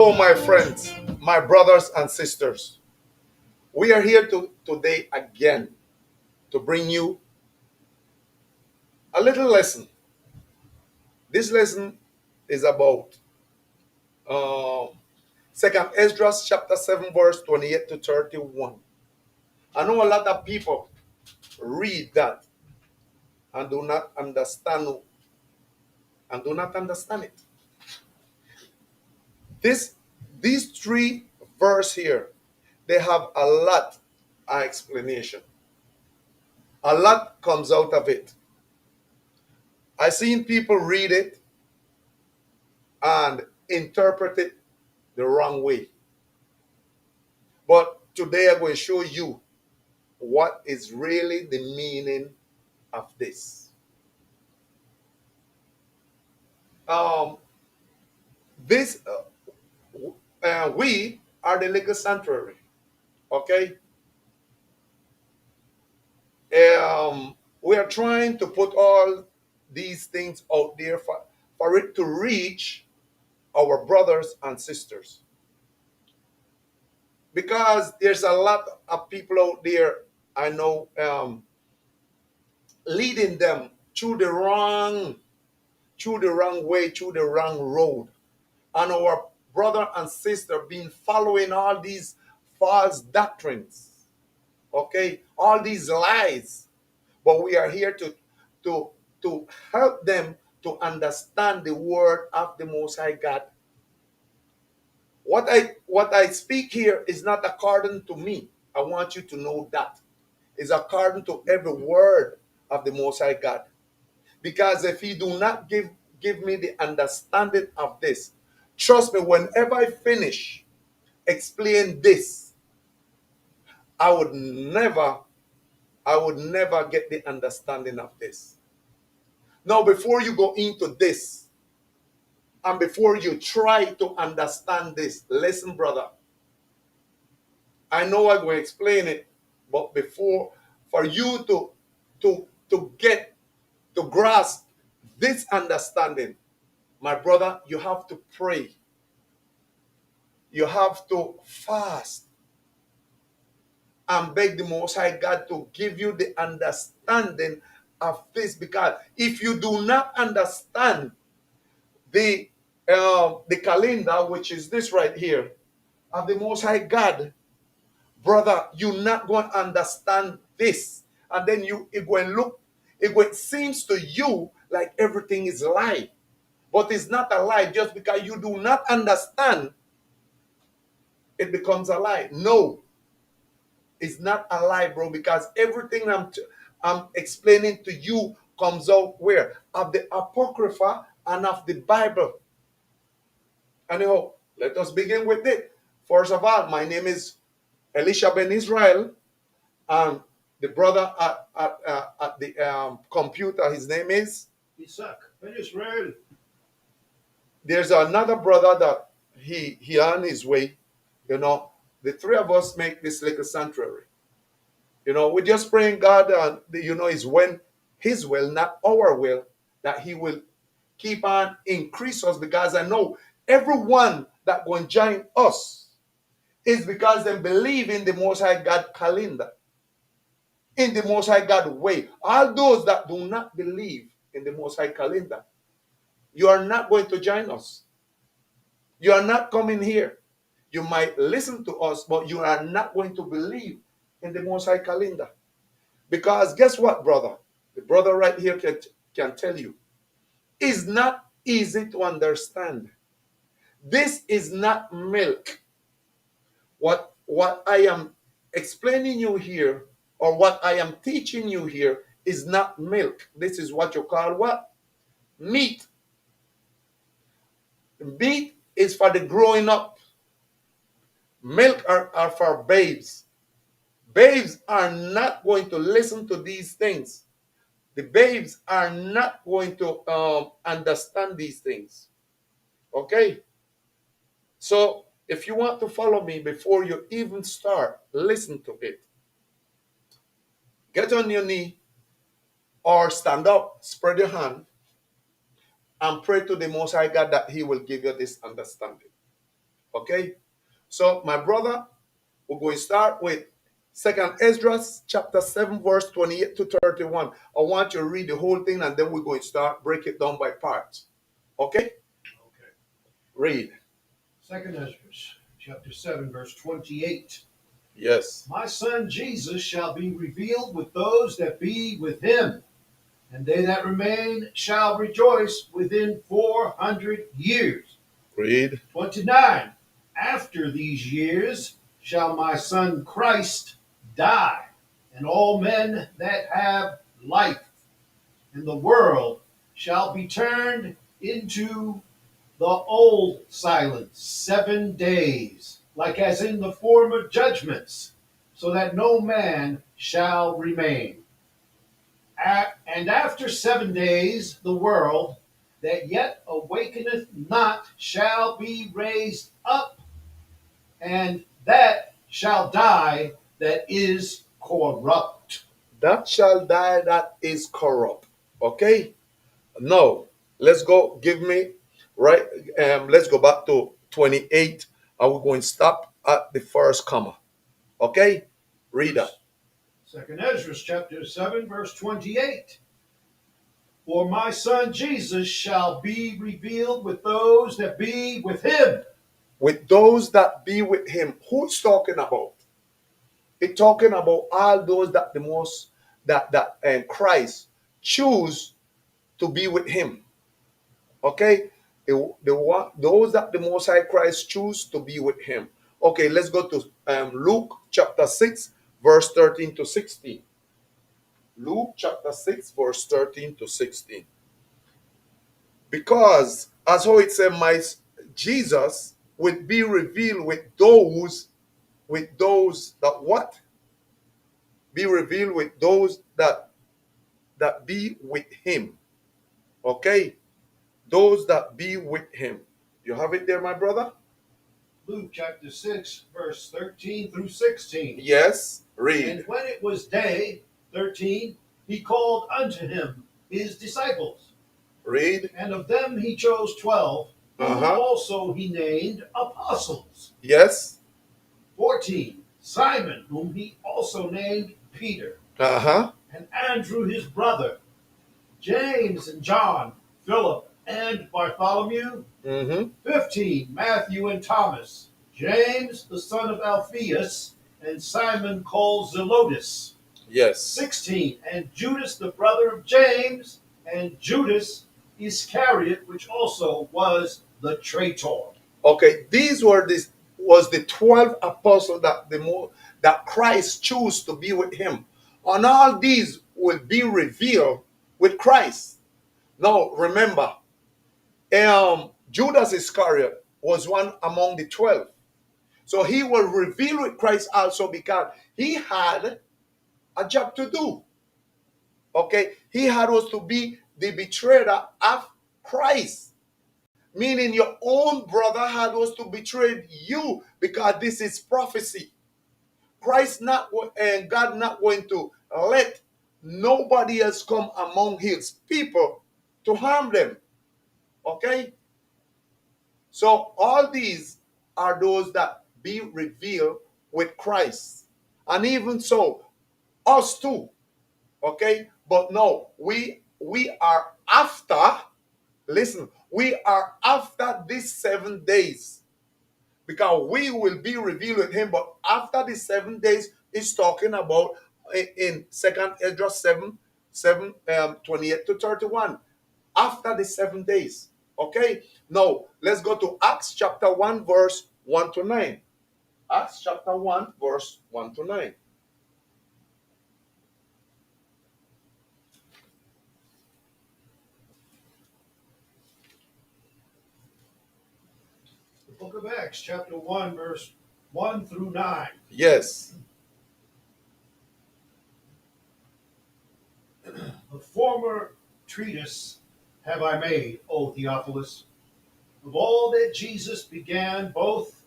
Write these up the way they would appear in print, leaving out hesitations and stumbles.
Hello, my friends, my brothers and sisters. We are here today again to bring you a little lesson. This lesson is about uh, 2nd Esdras chapter 7, verse 28 to 31. I know a lot of people read that and do not understand it. This these three verse here, they have a lot of explanation. A lot comes out of it. I seen people read it and interpret it the wrong way. But today I'm going to show you what is really the meaning of this. Um, this we are the legal sanctuary. Okay, we are trying to put all these things out there for it to reach our brothers and sisters, because there's a lot of people out there I know, leading them through the wrong way, through the wrong road. And our brother and sister been following all these false doctrines, okay, all these lies. But we are here to to help them to understand the word of the Most High God. What I speak here is not according to me. I want you to know that. It's according to every word of the Most High God. Because if he do not give me the understanding of this, trust me, whenever I finish explain this, I would never, I would never get the understanding of this. Now, before you go into this, and before you try to understand this, listen, brother. I know I'm going to explain it, but before, for you to get to grasp this understanding, my brother, you have to pray. You have to fast and beg the Most High God to give you the understanding of this. Because if you do not understand the calendar, which is this right here, of the Most High God, brother, you're not going to understand this. And then it going look, it going seems to you like everything is a lie. But it's not a lie. Just because you do not understand, it becomes a lie. No, it's not a lie, bro, because everything I'm explaining to you comes out where? Of the Apocrypha and of the Bible. Anyhow, let us begin with it. First of all, my name is Elisha Ben Israel, and the brother at the computer, his name is Isaac Ben Israel. There's another brother that he on his way. The three of us make this little sanctuary. We're just praying God, and is when his will, not our will, that he will keep on increase us, because I know everyone that going to join us is because they believe in the Most High God calendar, in the Most High God way. All those that do not believe in the Most High calendar, you are not going to join us. You are not coming here. You might listen to us, but you are not going to believe in the Most High calendar. Because guess what, brother? The brother right here can tell you. It's not easy to understand. This is not milk. What I am explaining you here, or what I am teaching you here, is not milk. This is what you call what? Meat. Meat is for the growing up. Milk are for babes. Babes are not going to listen to these things. The babes are not going to understand these things. Okay? So if you want to follow me before you even start, listen to it. Get on your knee or stand up, spread your hand, and pray to the Most High God that he will give you this understanding. Okay? So, my brother, we're going to start with Second Esdras chapter 7, verse 28 to 31. I want you to read the whole thing and then we're going to start break it down by parts. Okay? Okay. Read. Second Esdras, chapter 7, verse 28. Yes. My son Jesus shall be revealed with those that be with him, and they that remain shall rejoice within 400 years. Read. 29. After these years shall my son Christ die, and all men that have life in the world shall be turned into the old silence 7 days, like as in the former judgments, so that no man shall remain. And after 7 days, the world that yet awakeneth not shall be raised up, and that shall die that is corrupt. That shall die that is corrupt. Okay? Now, let's go. Give me, right? Let's go back to 28. And we're going to stop at the first comma. Okay? Read that. Second Ezra chapter 7, verse 28. For my son Jesus shall be revealed with those that be with him. With those that be with him. Who's talking about? It's talking about all those that the most that Christ choose to be with him. Okay? Those that the Most High Christ choose to be with him. Okay, let's go to Luke chapter 6, verse 13 to 16. Luke chapter 6, verse 13 to 16. Because, as how it said, my Jesus will be revealed with those that what? Be revealed with those that be with him. Okay? Those that be with him. You have it there, my brother? Luke chapter 6, verse 13 through 16. Yes. Read. And when it was day, 13, he called unto him his disciples. Read. And of them he chose 12, whom also he named apostles. Yes. 14, Simon, whom he also named Peter. And Andrew his brother, James and John, Philip and Bartholomew. 15, Matthew and Thomas, James the son of Alphaeus, and Simon called Zelotes. Yes. 16, and Judas the brother of James, and Judas Iscariot, which also was the traitor. Okay, these were was the 12 apostles that Christ chose to be with him. And all these will be revealed with Christ. Now remember, Judas Iscariot was one among the 12. So he will reveal with Christ also because he had a job to do. Okay, he had was to be the betrayer of Christ. Meaning your own brother had was to betray you because this is prophecy. Christ not and God not going to let nobody else come among his people to harm them. Okay? So all these are those that be revealed with Christ. And even so, us too. Okay? But no, we are after, listen, we are after these 7 days. Because we will be revealed with him. But after the 7 days, it's talking about in 2nd Esdras 7, 28 to 31. After the 7 days. Okay? Now, let's go to Acts chapter 1, verse 1 to 9. Acts chapter 1, verse 1 to 9. The book of Acts, chapter 1, verse 1 through 9. Yes. The former treatise have I made, O Theophilus, of all that Jesus began both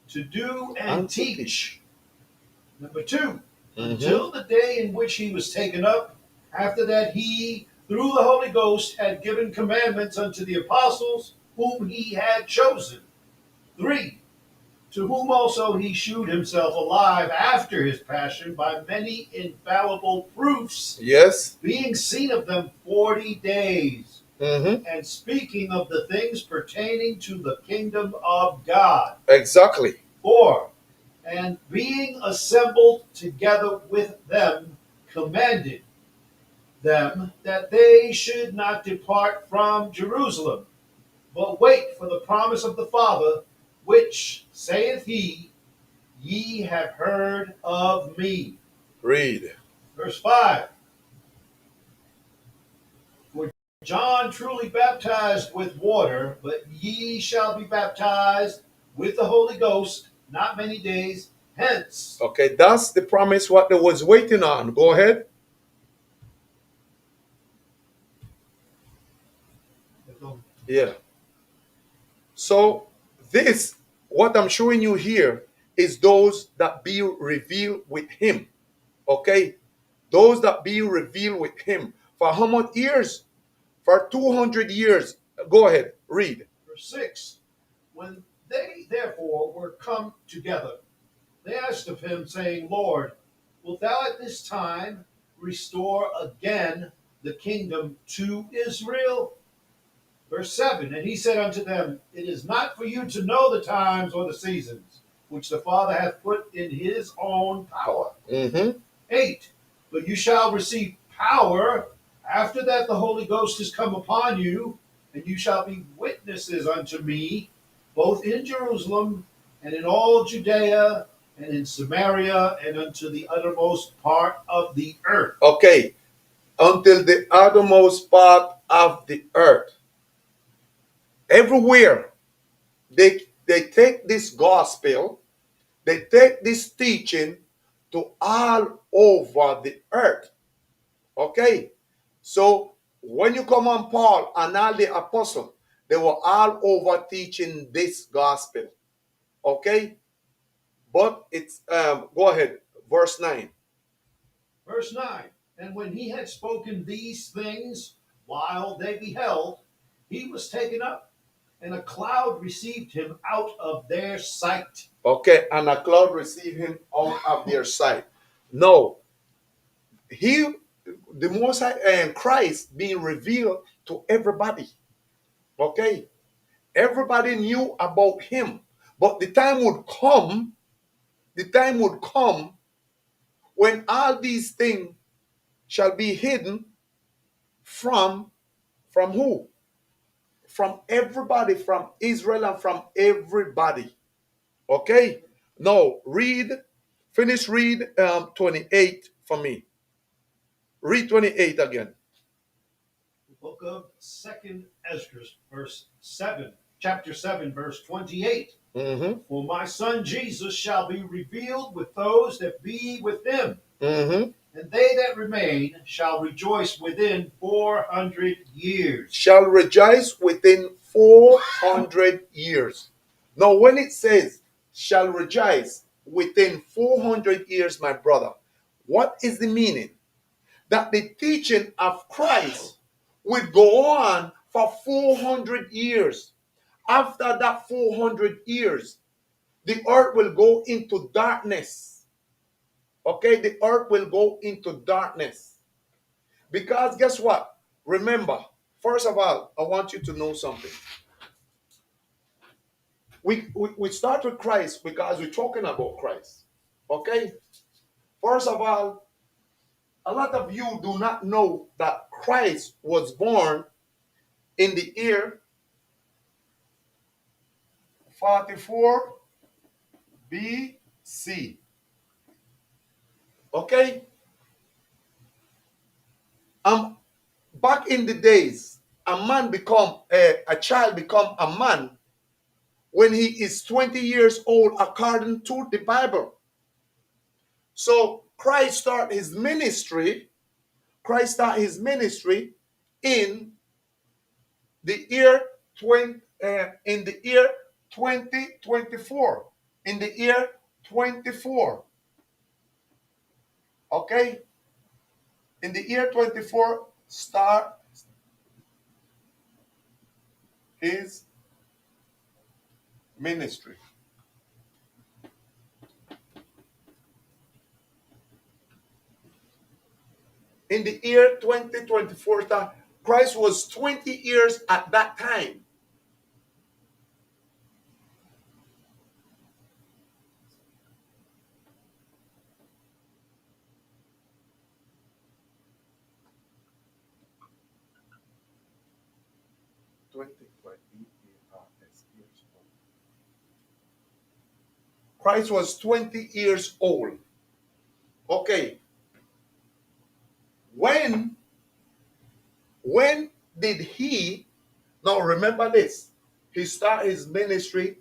to do and teach. Number 2, until the day in which he was taken up, after that he, through the Holy Ghost, had given commandments unto the apostles whom he had chosen. 3, to whom also he shewed himself alive after his passion by many infallible proofs, Yes. being seen of them 40 days, Mm-hmm. and speaking of the things pertaining to the kingdom of God. Exactly. 4. And being assembled together with them, commanded them that they should not depart from Jerusalem, but wait for the promise of the Father, which saith he, ye have heard of me. Read. Verse 5. For John truly baptized with water, but ye shall be baptized with the Holy Ghost not many days hence. Okay, that's the promise what they was waiting on. Go ahead. Yeah. So this, what I'm showing you here, is those that be revealed with him. Okay? Those that be revealed with him. For how much years? For 200 years. Go ahead, read. Verse 6. When they therefore were come together, they asked of him, saying, Lord, wilt thou at this time restore again the kingdom to Israel? Verse 7. And he said unto them, it is not for you to know the times or the seasons, which the Father hath put in his own power. Mm-hmm. 8. But you shall receive power after that the Holy Ghost is come upon you, and you shall be witnesses unto me, both in Jerusalem and in all Judea and in Samaria and unto the uttermost part of the earth. Okay. Until the uttermost part of the earth. Everywhere they take this gospel, they take this teaching to all over the earth. Okay? So when you come on Paul and all the apostles, they were all over teaching this gospel. Okay? But it's go ahead, verse 9. Verse 9. And when he had spoken these things, while they beheld, he was taken up, and a cloud received him out of their sight. Okay, and a cloud received him out of their sight. No, he, the Most High and Christ being revealed to everybody. Okay, everybody knew about him, but the time would come when all these things shall be hidden from who? From everybody, from Israel and from everybody. Okay, now read 28 for me. Read 28 again. The book of Second Esdras, chapter 7, verse 28. Mm-hmm. For my son Jesus shall be revealed with those that be with him, Mm-hmm. and they that remain shall rejoice within 400 years. Shall rejoice within 400 years. Now, when it says shall rejoice within 400 years, my brother, what is the meaning? That the teaching of Christ will go on for 400 years. After that 400 years, the earth will go into darkness. Okay, the earth will go into darkness. Because guess what? Remember, first of all, I want you to know something. We start with Christ because we're talking about Christ. Okay? First of all, a lot of you do not know that Christ was born in the year 44 BC. Okay? Back in the days, a child become a man when he is 20 years old according to the Bible. So Christ started his ministry in the year 2024. In the year 24. Okay? In the year 24 start his ministry. in the year 2024, Christ was 20 years at that time. Christ was 20 years old. Okay. When did he, now remember this, he started his ministry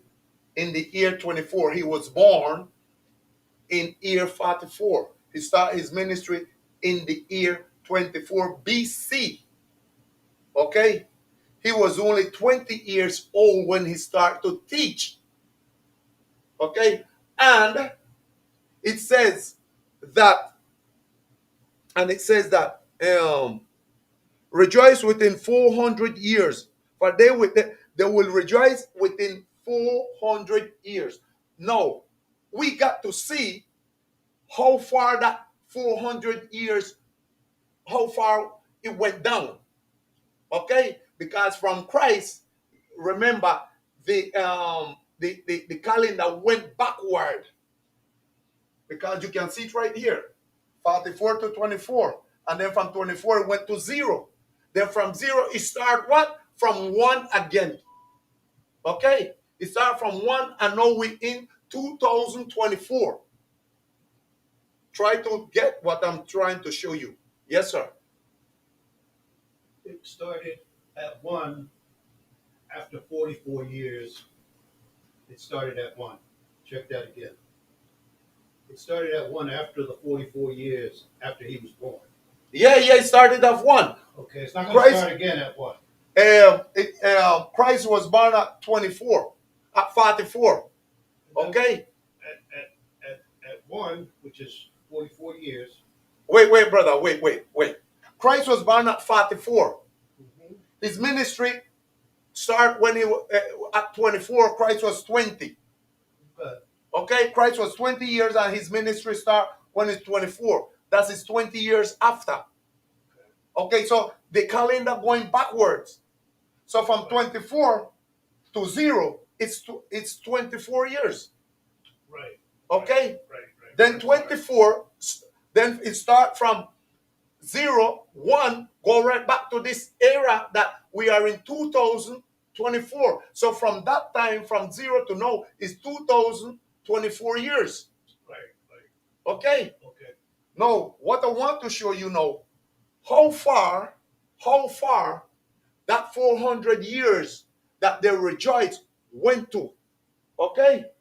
in the year 24. He was born in year 44. He started his ministry in the year 24 BC. Okay? He was only 20 years old when he started to teach. Okay? And it says that, rejoice within 400 years, for they will rejoice within 400 years. No, we got to see how far that 400 years, how far it went down. Okay, because from Christ, remember, the calendar went backward, because you can see it right here, 44 to 24, and then from 24 it went to 0. Then from 0 it start what? From 1 again. Okay, it start from 1, and now we in 2024. Try to get what I'm trying to show you. Yes, sir. It started at 1 after 44 years. It started at 1. Check that again. It started at 1 after the 44 years after he was born. Yeah, it started at 1. Okay, it's not going to Christ, start again at 1. Christ was born at 24, at 44. Okay. At 1, which is 44 years. Wait, brother. Wait. Christ was born at 44. Mm-hmm. His ministry started when he was at 24. Christ was 20. Okay, Christ was 20 years, and his ministry started when he's 24. That's his 20 years after. Okay, so the calendar going backwards. So from 24 to 0, it's 24 years. Right. Okay. Right. Then 24, then it start from 0, 1, go right back to this era that we are in 2024. So from that time, from 0 to now, is 2024 years. Right. Okay. Now, what I want to show you now, how far that 400 years that they rejoiced went to. Okay?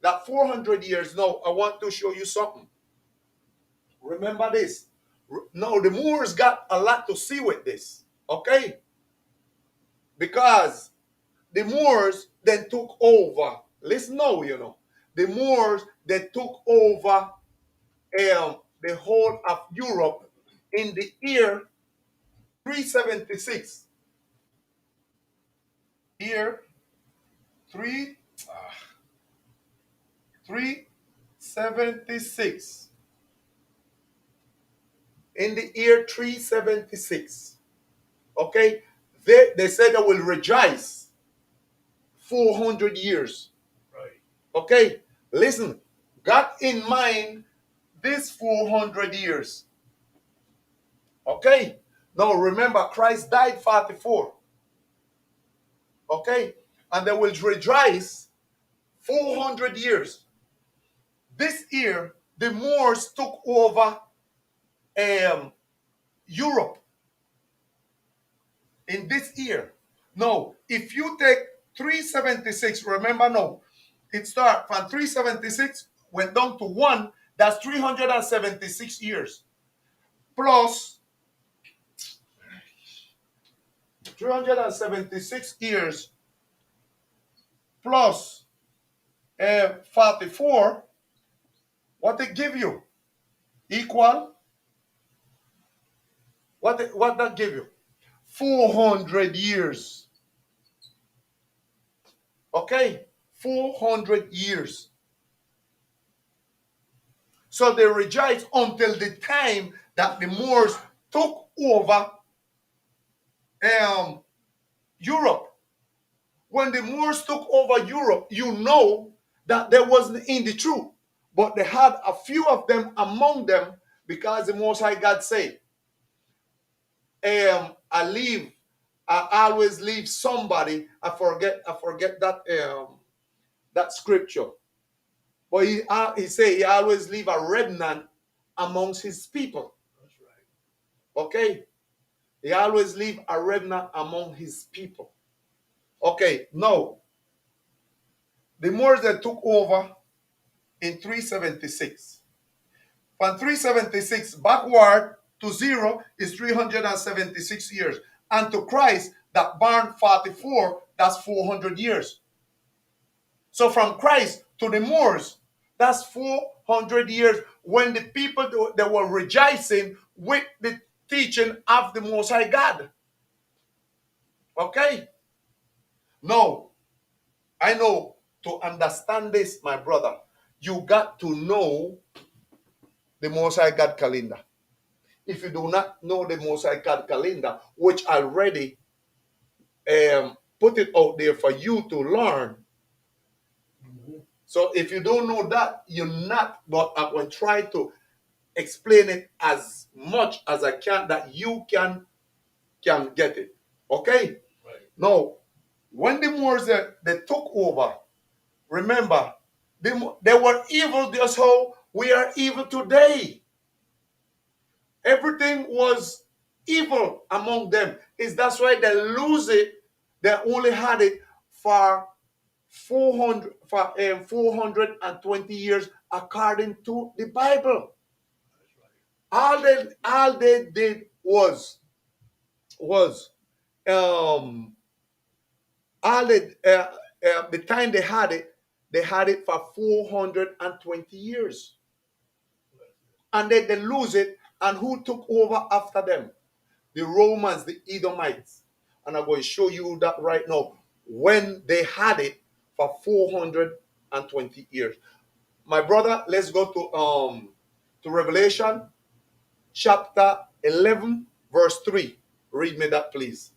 That 400 years. Now, I want to show you something. Remember this. Now, the Moors got a lot to see with this. Okay? Because the Moors then took over. Listen now, The Moors, they took over the whole of Europe in the year 376. Year 3 376. In the year 376. Okay? They said they will rejoice 400 years. Right. Okay? Listen, got in mind this 400 years. Okay? Now remember, Christ died 44. Okay? And they will rejoice 400 years. This year, the Moors took over Europe in this year. Now, if you take 376, remember now, it started from 376, went down to 1, that's 376 years. Plus 376 years plus 44, what it give you? Equal, what that give you? 400 years. Okay? 400 years. So they rejoice until the time that the Moors took over Europe. When the Moors took over Europe, you know that there wasn't in the truth, but they had a few of them among them, because the Most High God said, I always leave somebody. I forget that scripture, but he say he always leave a remnant amongst his people. That's right. Okay, he always leave a remnant among his people. Okay, now the Moors that took over in 376. From 376 backward to zero is 376 years. And to Christ, that born 44, that's 400 years. So from Christ to the Moors, that's 400 years, when the people that were rejoicing with the teaching of the Most High God. Okay? No, I know, to understand this, my brother, you got to know the Most High God calendar. If you do not know the Most High God calendar, which already put it out there for you to learn. Mhm. So if you don't know that, you're not, but I will try to explain it as much as I can, that you can get it. Okay? Right. Now, when the Moors they took over, remember, they were evil just how we are evil today. Everything was evil among them. Is that's why they lose it. They only had it for 420 years according to the Bible. That's right. All they did was um all the time they had it for 420 years, and then they lose it. And who took over after them? The Romans, the Edomites. And I'm going to show you that right now, when they had it for 420 years. My brother, let's go to Revelation chapter 11, verse 3. Read me that, please.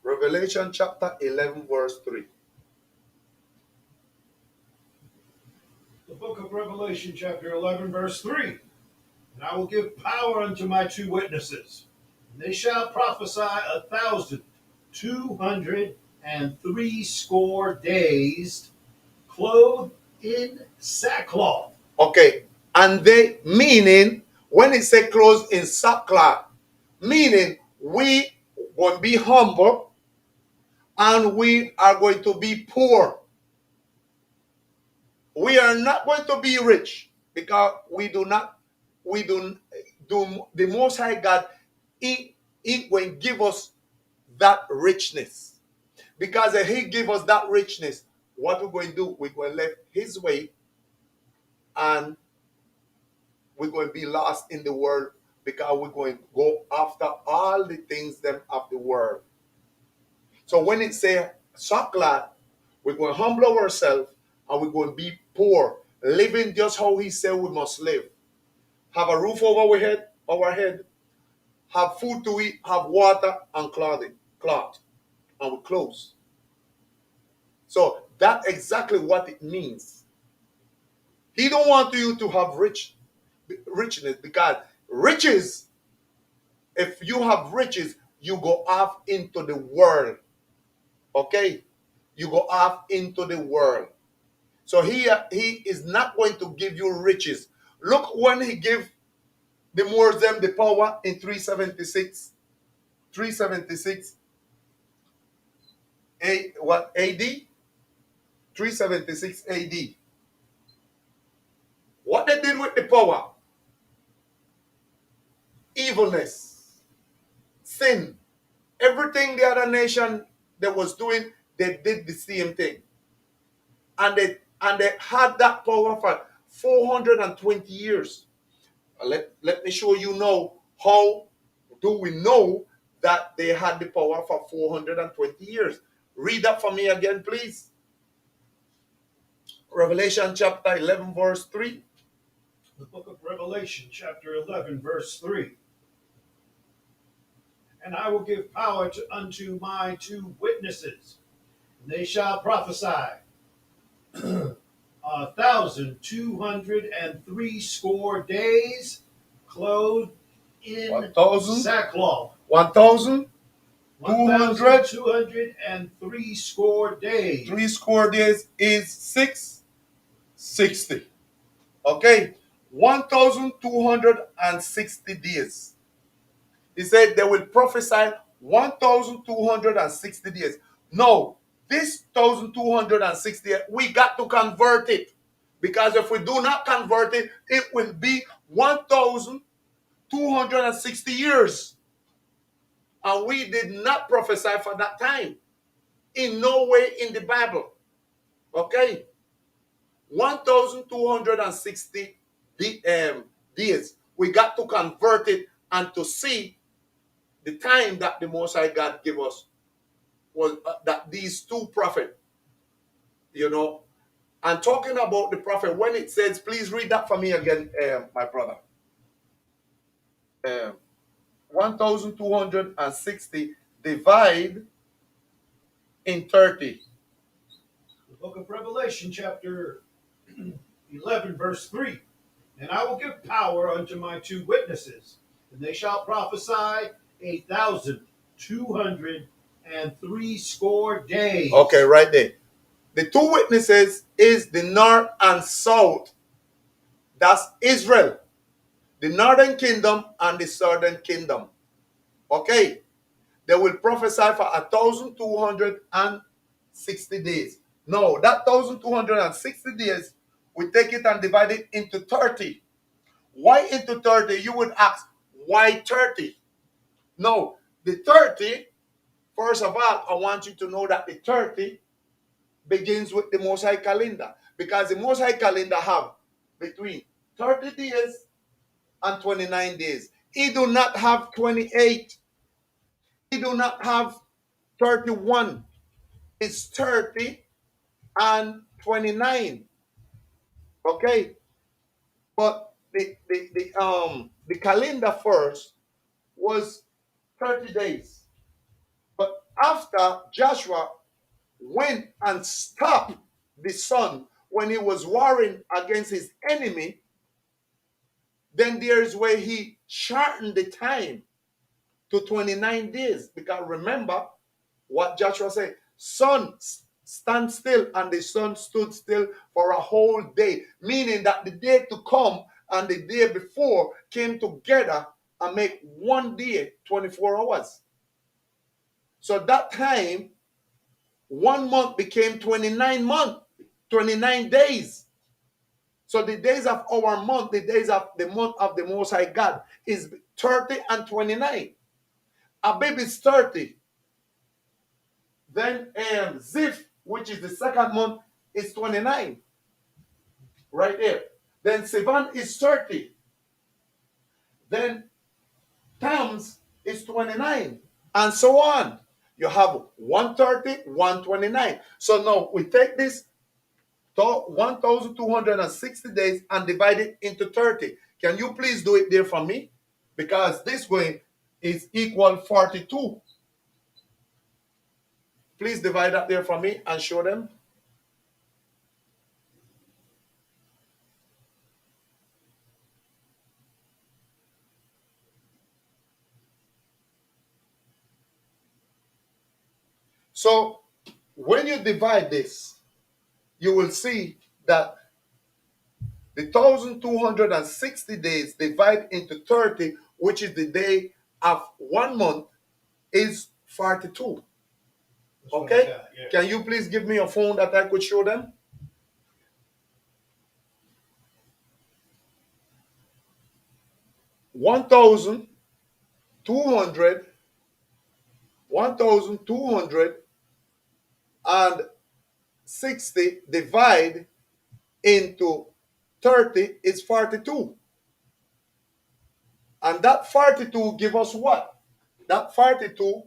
Revelation chapter 11, verse 3. The book of Revelation, chapter 11, verse 3. And I will give power unto my two witnesses, and they shall prophesy 1,260 days, clothed in sackcloth. Okay. And they, meaning, when it say clothes in sackcloth, meaning we will be humble and we are going to be poor. We are not going to be rich, because we do the Most High God. He will give us that richness, because if he give us that richness, what we're going to do, we're going to left his way, and we're going to be lost in the world, because we're going to go after all the things them of the world. So when it say sackcloth, we're going to humble ourselves, and we're going to be poor, living just how he said we must live. Have a roof over our head, have food to eat, have water and cloth, and with clothes. So that's exactly what it means. He don't want you to have richness, because riches, if you have riches, you go off into the world. Okay? You go off into the world. So he is not going to give you riches. Look, when he gave the Moors them the power in 376 AD? 376 AD. What they did with the power? Evilness, sin, everything the other nation that was doing, they did the same thing. And they had that power for 420 years. Let me show you now, how do we know that they had the power for 420 years. Read that for me again, please. Revelation chapter 11, verse 3. The book of Revelation, chapter 11, verse 3. And I will give power unto my two witnesses, and they shall prophesy 1,203 days, clothed in 1,000, sackcloth. 1,200, 1,203 days. three score days is 660. Okay, 1,260 days. He said they will prophesy 1,260 days. No, this 1,260, we got to convert it. Because if we do not convert it, it will be 1,260 years. And we did not prophesy for that time. In no way in the Bible. Okay? 1,260 days. We got to convert it and to see the time that the Most High God gave us was that these two prophets, you know, and talking about the prophet, when it says, please read that for me again, my brother. 1,260 divide in 30. The book of Revelation, chapter 11, verse 3. And I will give power unto my two witnesses, and they shall prophesy 1,203 days. Okay, right there. The two witnesses is the north and south. That's Israel. The northern kingdom and the southern kingdom. Okay. They will prophesy for 1,260 days. No, that 1,260 days, we take it and divide it into 30. Why into 30? You would ask, why 30? No, the 30, first of all, I want you to know that the 30 begins with the Most High calendar. Because the Most High calendar have between 30 days and 29 days. He do not have 28. He do not have 31. It's 30 and 29. Okay. But the calendar first was 30 days. But after Joshua went and stopped the sun when he was warring against his enemy, then there is where he shortened the time to 29 days. Because remember what Joshua said, sun stand still, and the sun stood still for a whole day, meaning that the day to come and the day before came together and make one day 24 hours. So that time, 1 month became 29 days. So the days of our month, the days of the month of the Most High God is 30 and 29. Abib is 30. Then Ziph, which is the second month, is 29. Right there. Then Sivan is 30. Then Tams is 29. And so on. You have 130, 129. So now we take this 1,260 days and divide it into 30. Can you please do it there for me? Because this going is equal 42. Please divide that there for me and show them. So when you divide this, you will see that the 1,260 days divide into 30, which is the day of 1 month, is 42. Okay? Yeah. Can you please give me a phone that I could show them? 1,200, 1,260 divide into 30 is 42. And that 42 give us what? That 42,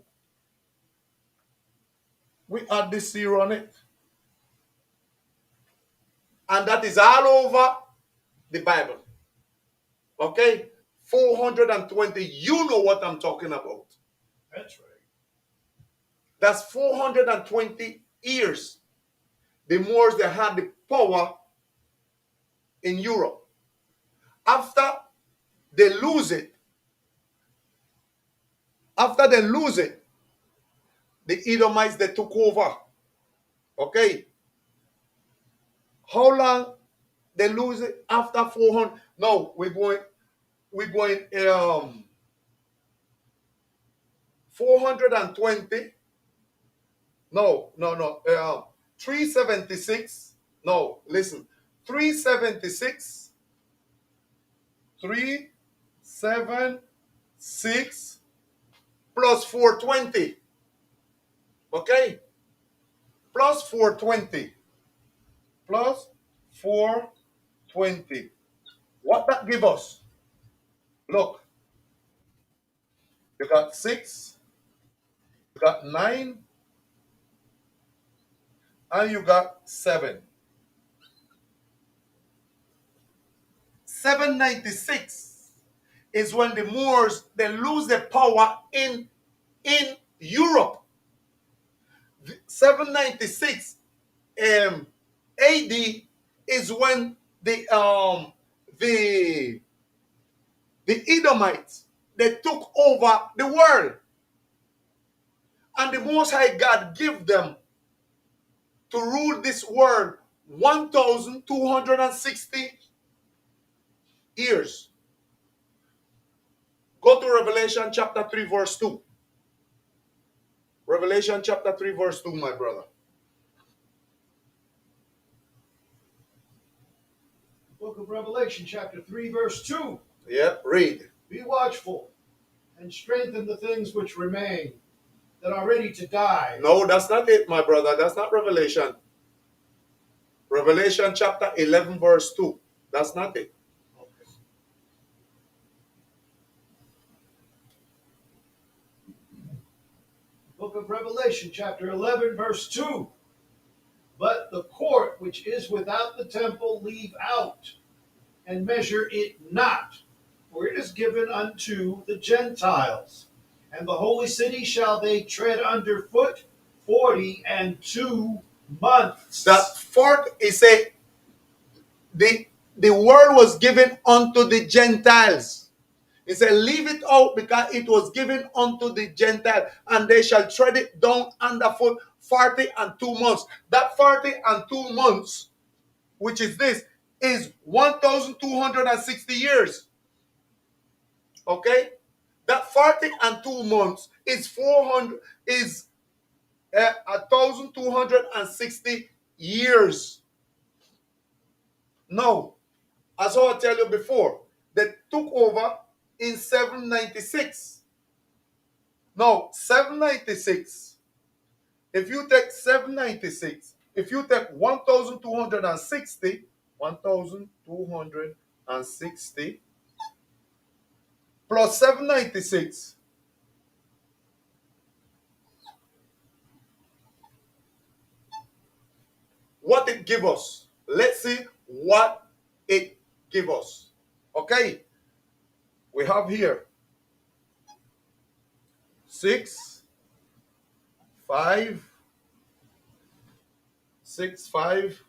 we add this 0 on it. And that is all over the Bible. Okay? 420. You know what I'm talking about. That's right. That's 420 years. The Moors, they had the power in Europe. After they lose it, after they lose it, the Edomites, they took over. Okay? How long they lose it? After 400. No, we're going 420. No. 376. No, listen. 376. 376 plus 420. Okay? Plus 420. Plus 420. What that give us? Look, you got 6, you got 9, and you got 7. 796 is when the Moors, they lose their power in Europe. 796 AD is when the the Edomites, they took over the world, and the Most High God give them to rule this world 1,260 years. Go to Revelation chapter 3 verse 2. Revelation chapter 3 verse 2, my brother. Book of Revelation, chapter 3, verse 2. Yeah, read. Be watchful and strengthen the things which remain that are ready to die. No, that's not it, my brother. That's not Revelation. Revelation chapter 11 verse 2. That's not it. Okay. Book of Revelation, chapter 11, verse 2. But the court which is without the temple leave out, and measure it not, for it is given unto the Gentiles. And the holy city shall they tread under foot 42 months. That fourth is a the word was given unto the Gentiles. He said, leave it out because it was given unto the Gentile, and they shall tread it down underfoot 42 months. That 42 months, which is this, is 1,260 years. Okay? That 42 months is 1,260 years. No, as I tell you before, they took over in 796. No, 796. If you take 796, if you take 1,260, 1,260 plus 796, what it give us? Let's see what it give us. Okay, we have here 6, 5, 6, 5,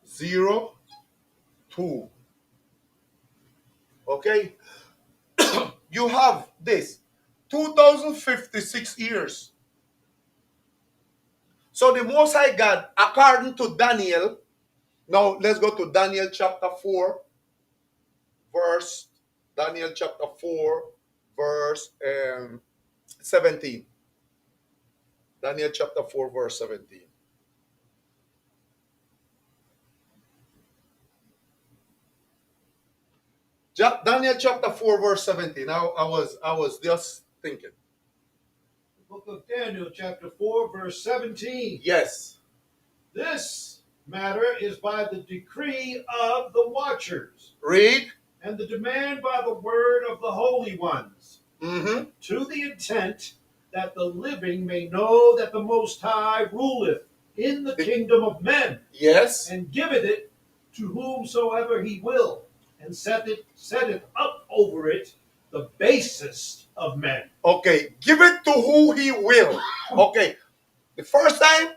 0, 2. Okay, you have this 2,056 years. So the Most High God, according to Daniel, now let's go to Daniel chapter 4, verse, Daniel chapter 4, verse 17. Daniel chapter 4, verse 17. Daniel chapter 4, verse 17. I was just thinking. The book of Daniel, chapter 4, verse 17. Yes. This matter is by the decree of the watchers, Read. and the demand by the word of the holy ones, Mm-hmm. to the intent that the living may know that the Most High ruleth in the kingdom of men, Yes. and giveth it to whomsoever he will, and setteth up over it the basest of men. Okay, give it to who he will. Okay, the first time,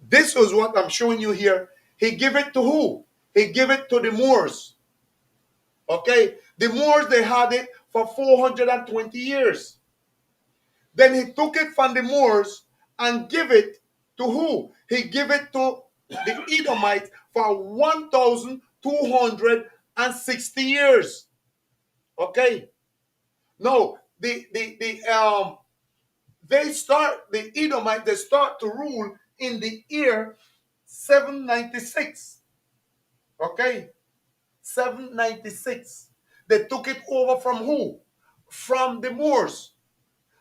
this was what I'm showing you here. He give it to who? He give it to the Moors. Okay, the Moors, they had it for 420 years. Then he took it from the Moors and give it to who? He give it to the Edomites for 1,260 years. Okay. No, the Edomites, they start to rule in the year 796. Okay, 796. They took it over from who? From the Moors.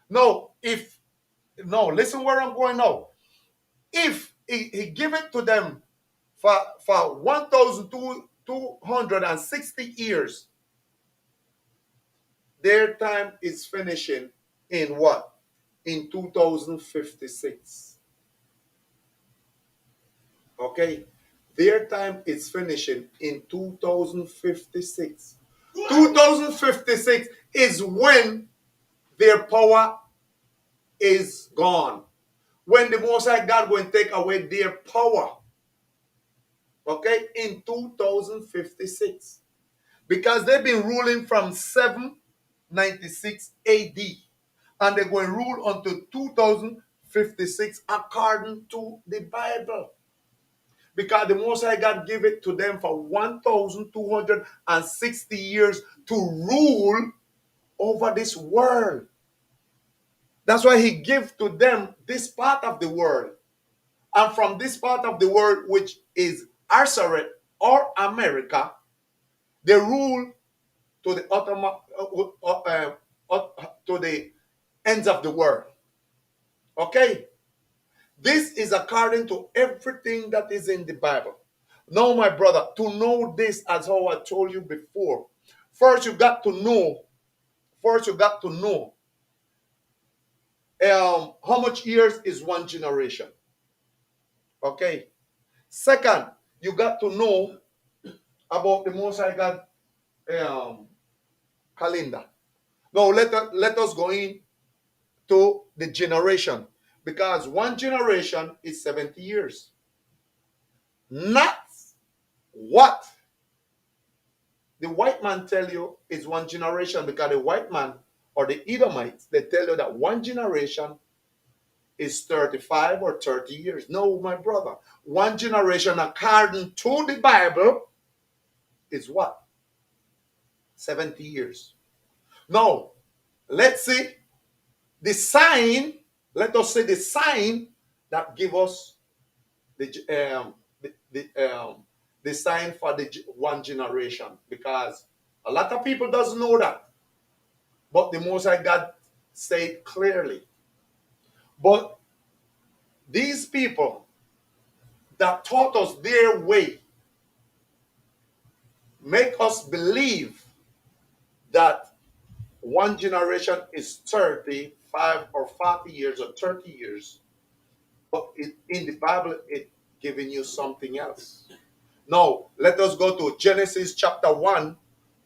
No, if no, listen where I'm going now. If he give it to them for 1,260 years, their time is finishing in what? In 2056. Okay? Their time is finishing in 2056. 2056 is when their power is gone. When the Most High God going to take away their power. Okay? In 2056. Because they've been ruling from 796 AD. And they're going to rule until 2056 according to the Bible. Because the Most High God gave it to them for 1,260 years to rule over this world. That's why he gave to them this part of the world. And from this part of the world, which is Arsaret or America, they rule to the to the ends of the world. Okay? This is according to everything that is in the Bible. Now, my brother, to know this, as how I told you before, first you got to know, how much years is one generation. Okay. Second, you got to know about the Most High God calendar. Now let us go in to the generation, because one generation is 70 years. Not what the white man tell you is one generation, because the white man or the Edomites, they tell you that one generation is 35 or 30 years. No, my brother. One generation according to the Bible is what? 70 years. Now, let's see the sign. Let us say the sign that give us the sign for the one generation, because a lot of people doesn't know that, but the Most High God said clearly. But these people that taught us their way make us believe that one generation is 35 or 40 years or 30 years. But in the Bible, it's giving you something else. Now, let us go to Genesis chapter 1,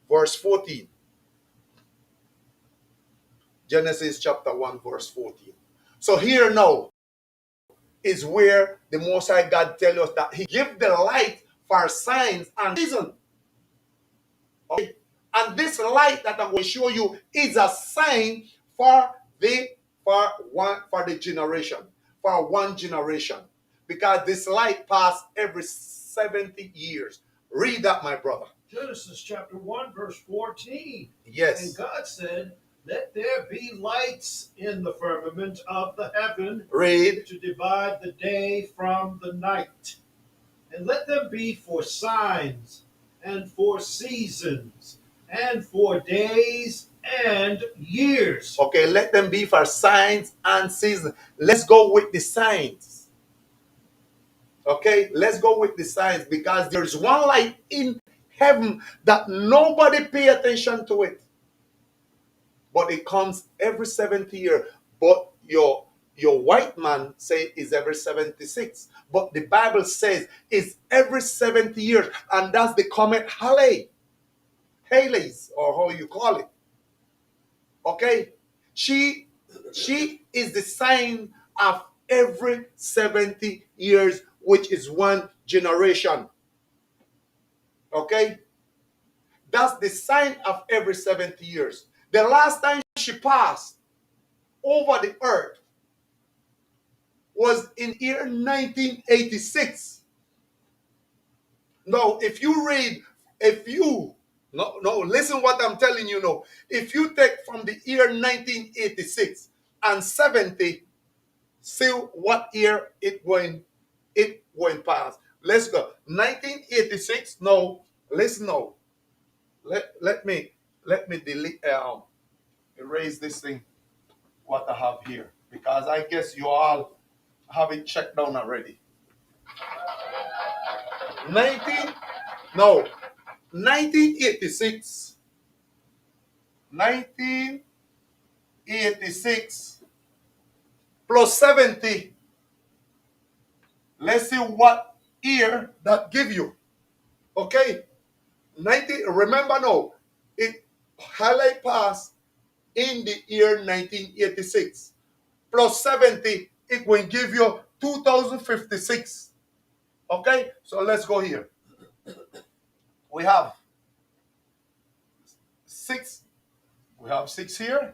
verse 14. Genesis chapter 1, verse 14. So here now is where the Most High God tells us that he give the light for signs and reason. Okay? And this light that I'm going to show you is a sign for the generation, for one generation. Because this light passed every 70 years. Read that, my brother. Genesis chapter 1, verse 14. Yes. And God said, let there be lights in the firmament of the heaven. Read. To divide the day from the night. And let them be for signs and for seasons and for days and years. Okay, let them be for signs and seasons. Let's go with the signs. Okay, let's go with the signs, because there's one light in heaven that nobody pay attention to it. But it comes every 70 years. But Your white man say is every 76, but the Bible says it's every 70 years, and that's the comet Halley's, or how you call it. Okay, she she is the sign of every 70 years, which is one generation. Okay, that's the sign of every 70 years. The last time she passed over the earth was in year 1986. No, if you read, if you no, listen what I'm telling you now. If you take from the year 1986 and 70, see what year it going past. Let's go. 1986. No, listen now. Let me delete erase this thing what I have here, because I guess you all have it checked down already. 19 no 1986. 1986 plus 70. Let's see what year that give you. Okay, 90. Remember now, it highlight pass in the year 1986 plus 70. It will give you 2056. Okay, so let's go here. We have six. We have six here.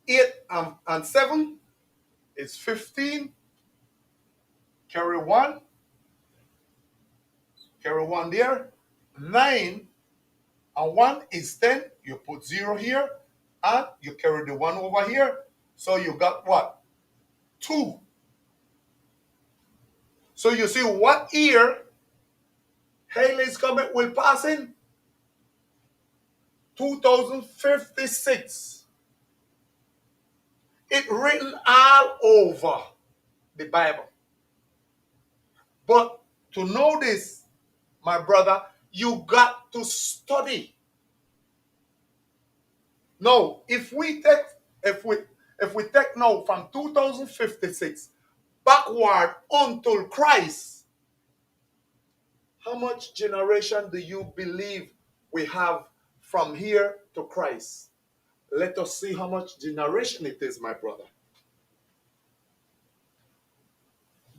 8 and 7 is 15. Carry one. Carry one there. 9 and 1 is 10. You put 0 here, and you carry the 1 over here. So you got what? 2. So you see what year Halley's Comet will pass in? 2056. It's written all over the Bible. But to know this, my brother, you got to study. No, if we take now from 2056 backward until Christ, how much generation do you believe we have from here to Christ? Let us see how much generation it is, my brother.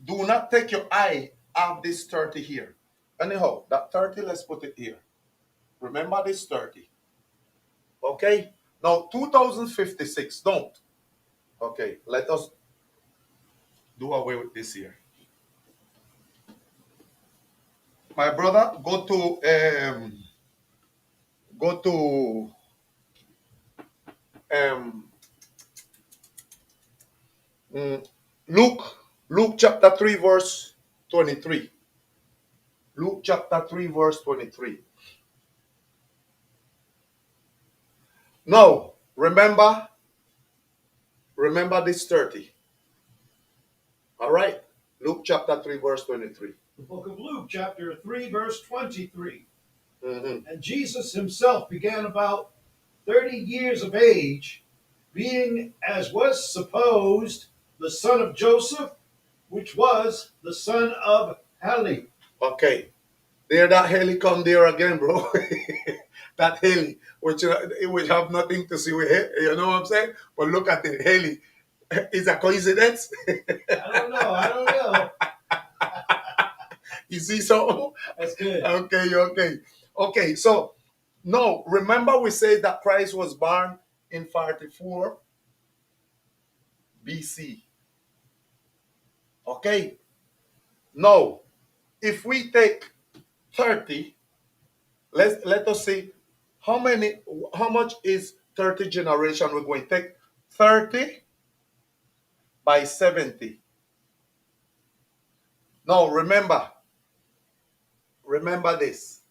Do not take your eye off this 30 here. Anyhow, that 30, let's put it here. Remember this 30. Okay? Now, 2056, don't. Okay, let us do away with this here. My brother, go to um, mm, Luke chapter 3 verse 23. Luke chapter 3 verse 23. Now, remember this 30. All right? Luke chapter 3 verse 23. The book of Luke, chapter 3, verse 23. Mm-hmm. And Jesus himself began about 30 years of age, being, as was supposed, the son of Joseph, which was the son of Heli. Okay. There that Haley come there again, bro. That Haley, which have nothing to see with it, you know what I'm saying? But look at it, Haley. Is a coincidence? I don't know. You see so? That's good. Okay. So no, remember we said that Christ was born in 44 BC. Okay. Now, if we take 30, let us see how much is 30 generation. We're going to take 30 by 70. Now remember this.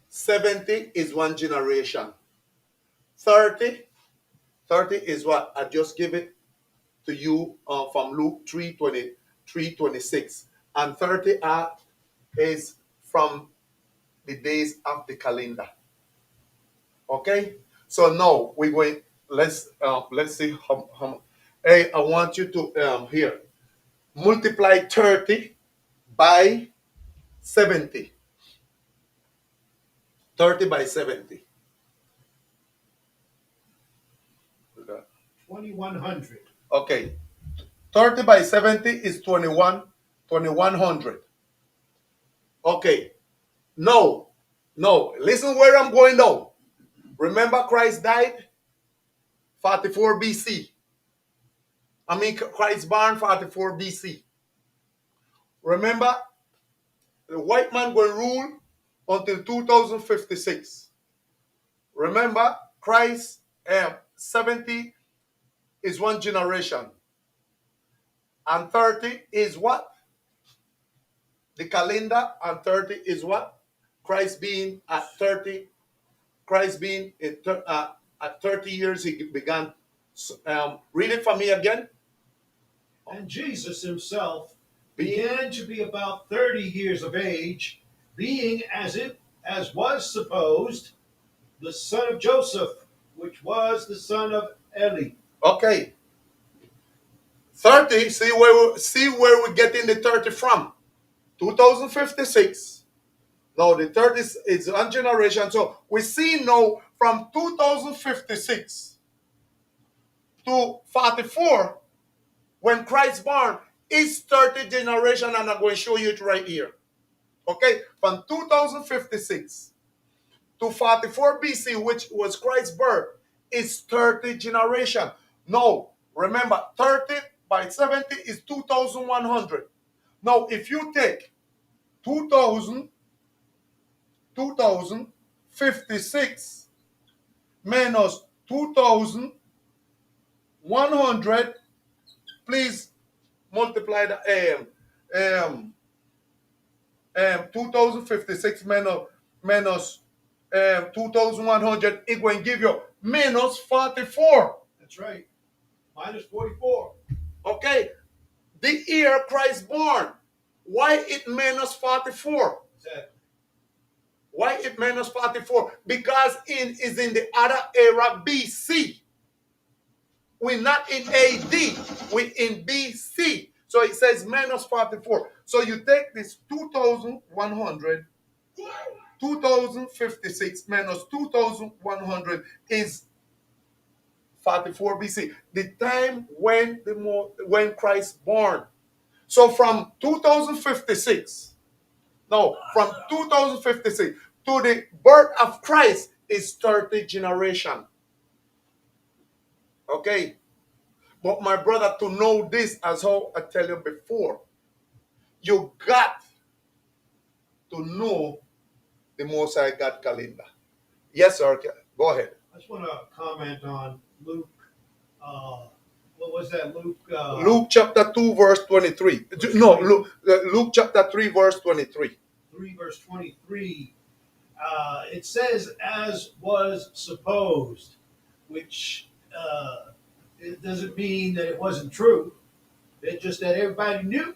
70 is one generation. 30 is what? I just give it to you from Luke 3:26. And 30 is from the days of the calendar. Okay? So now we're going let's see how. Hey, I want you to here multiply 30 by 70. 30 by 70. 2100. Okay. 30 by 70 is 2100. Okay. No. No. Listen where I'm going now. Remember Christ died 44 BC. I mean Christ born 44 BC. Remember the white man will rule until 2056. Remember Christ 70 is one generation and 30 is what? The calendar, and 30 is what? Christ being at 30, Christ being at 30 years, he began. Read it for me again. And Jesus himself Being, began to be about 30 years of age, being as was supposed the son of Joseph, which was the son of Eli. okay, 30, see where we're getting the 30 from. 2056. No, the 30 is one generation. So we see now from 2056 to 44 when Christ born is 30 generation, and I'm going to show you it right here. Okay, from 2056 to 44 BC, which was Christ's birth, is 30 generation. No, remember 30 by 70 is 2100. Now if you take 2000 2056 minus 2100, please multiply the 2056 minus 2100, it will give you minus 44. That's right. Minus 44. Okay, the year Christ born. Why it minus 44? Exactly. Why it minus 44? Because is in the other era BC. We're not in AD, we're in BC. So it says minus 44. So you take this 2100, 2056 minus 2100 is 44 BC. The time when Christ born. So from 2056, no, from 2056 to the birth of Christ is 30 generation. Okay. But my brother, to know this, as how I tell you before, you got to know the Most High God calendar. Yes, sir. Go ahead. I just want to comment on Luke. What was that? Luke. Luke chapter 2, verse 23. No, Luke chapter 3, verse 23. 3 verse 23. It says, as was supposed, which it doesn't mean that it wasn't true. It's just that everybody knew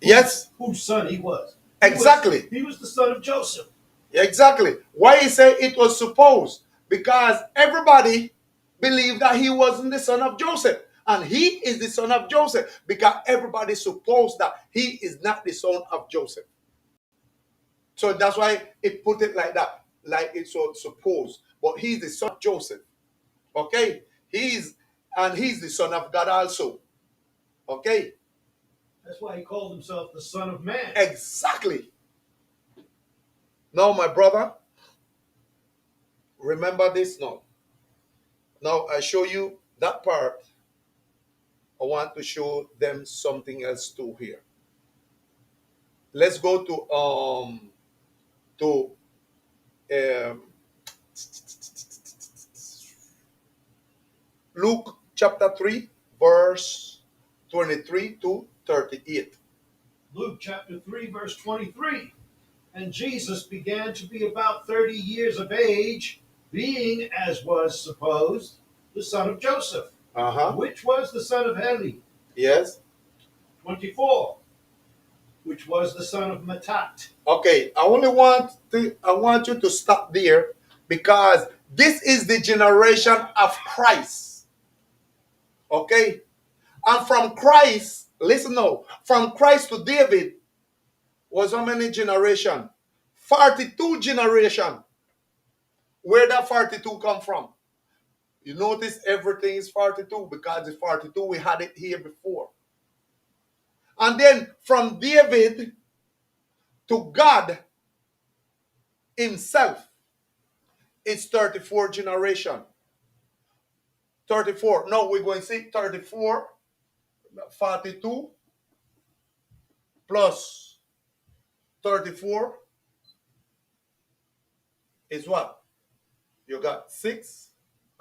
Yes, whose son he was. exactly. He was the son of Joseph. Exactly. Why he say it was supposed? Because everybody believed that he wasn't the son of Joseph. And he is the son of Joseph because everybody supposed that he is not the son of Joseph. So that's why it put it like that, like it's so supposed. But he's the son of Joseph. Okay? He's the son of God also. Okay? That's why he called himself the Son of Man. Exactly. Now, my brother, remember this now. Now I show you that part. I want to show them something else too here. Let's go to um, Luke chapter 3, verse 23 to 38. Luke chapter 3, verse 23. And Jesus began to be about 30 years of age, being, as was supposed, the son of Joseph, which was the son of Eli. Yes. 24. Which was the son of Matat. Okay, I want you to stop there because this is the generation of Christ. Okay? And from Christ, listen now, from Christ to David was how many generation? 42 generation. Where that 42 come from? You notice everything is 42 because it's 42. We had it here before. And then from David to God himself, it's 34 generation. 34. No, we're going to see 34, 42 plus 34 is what? You got 6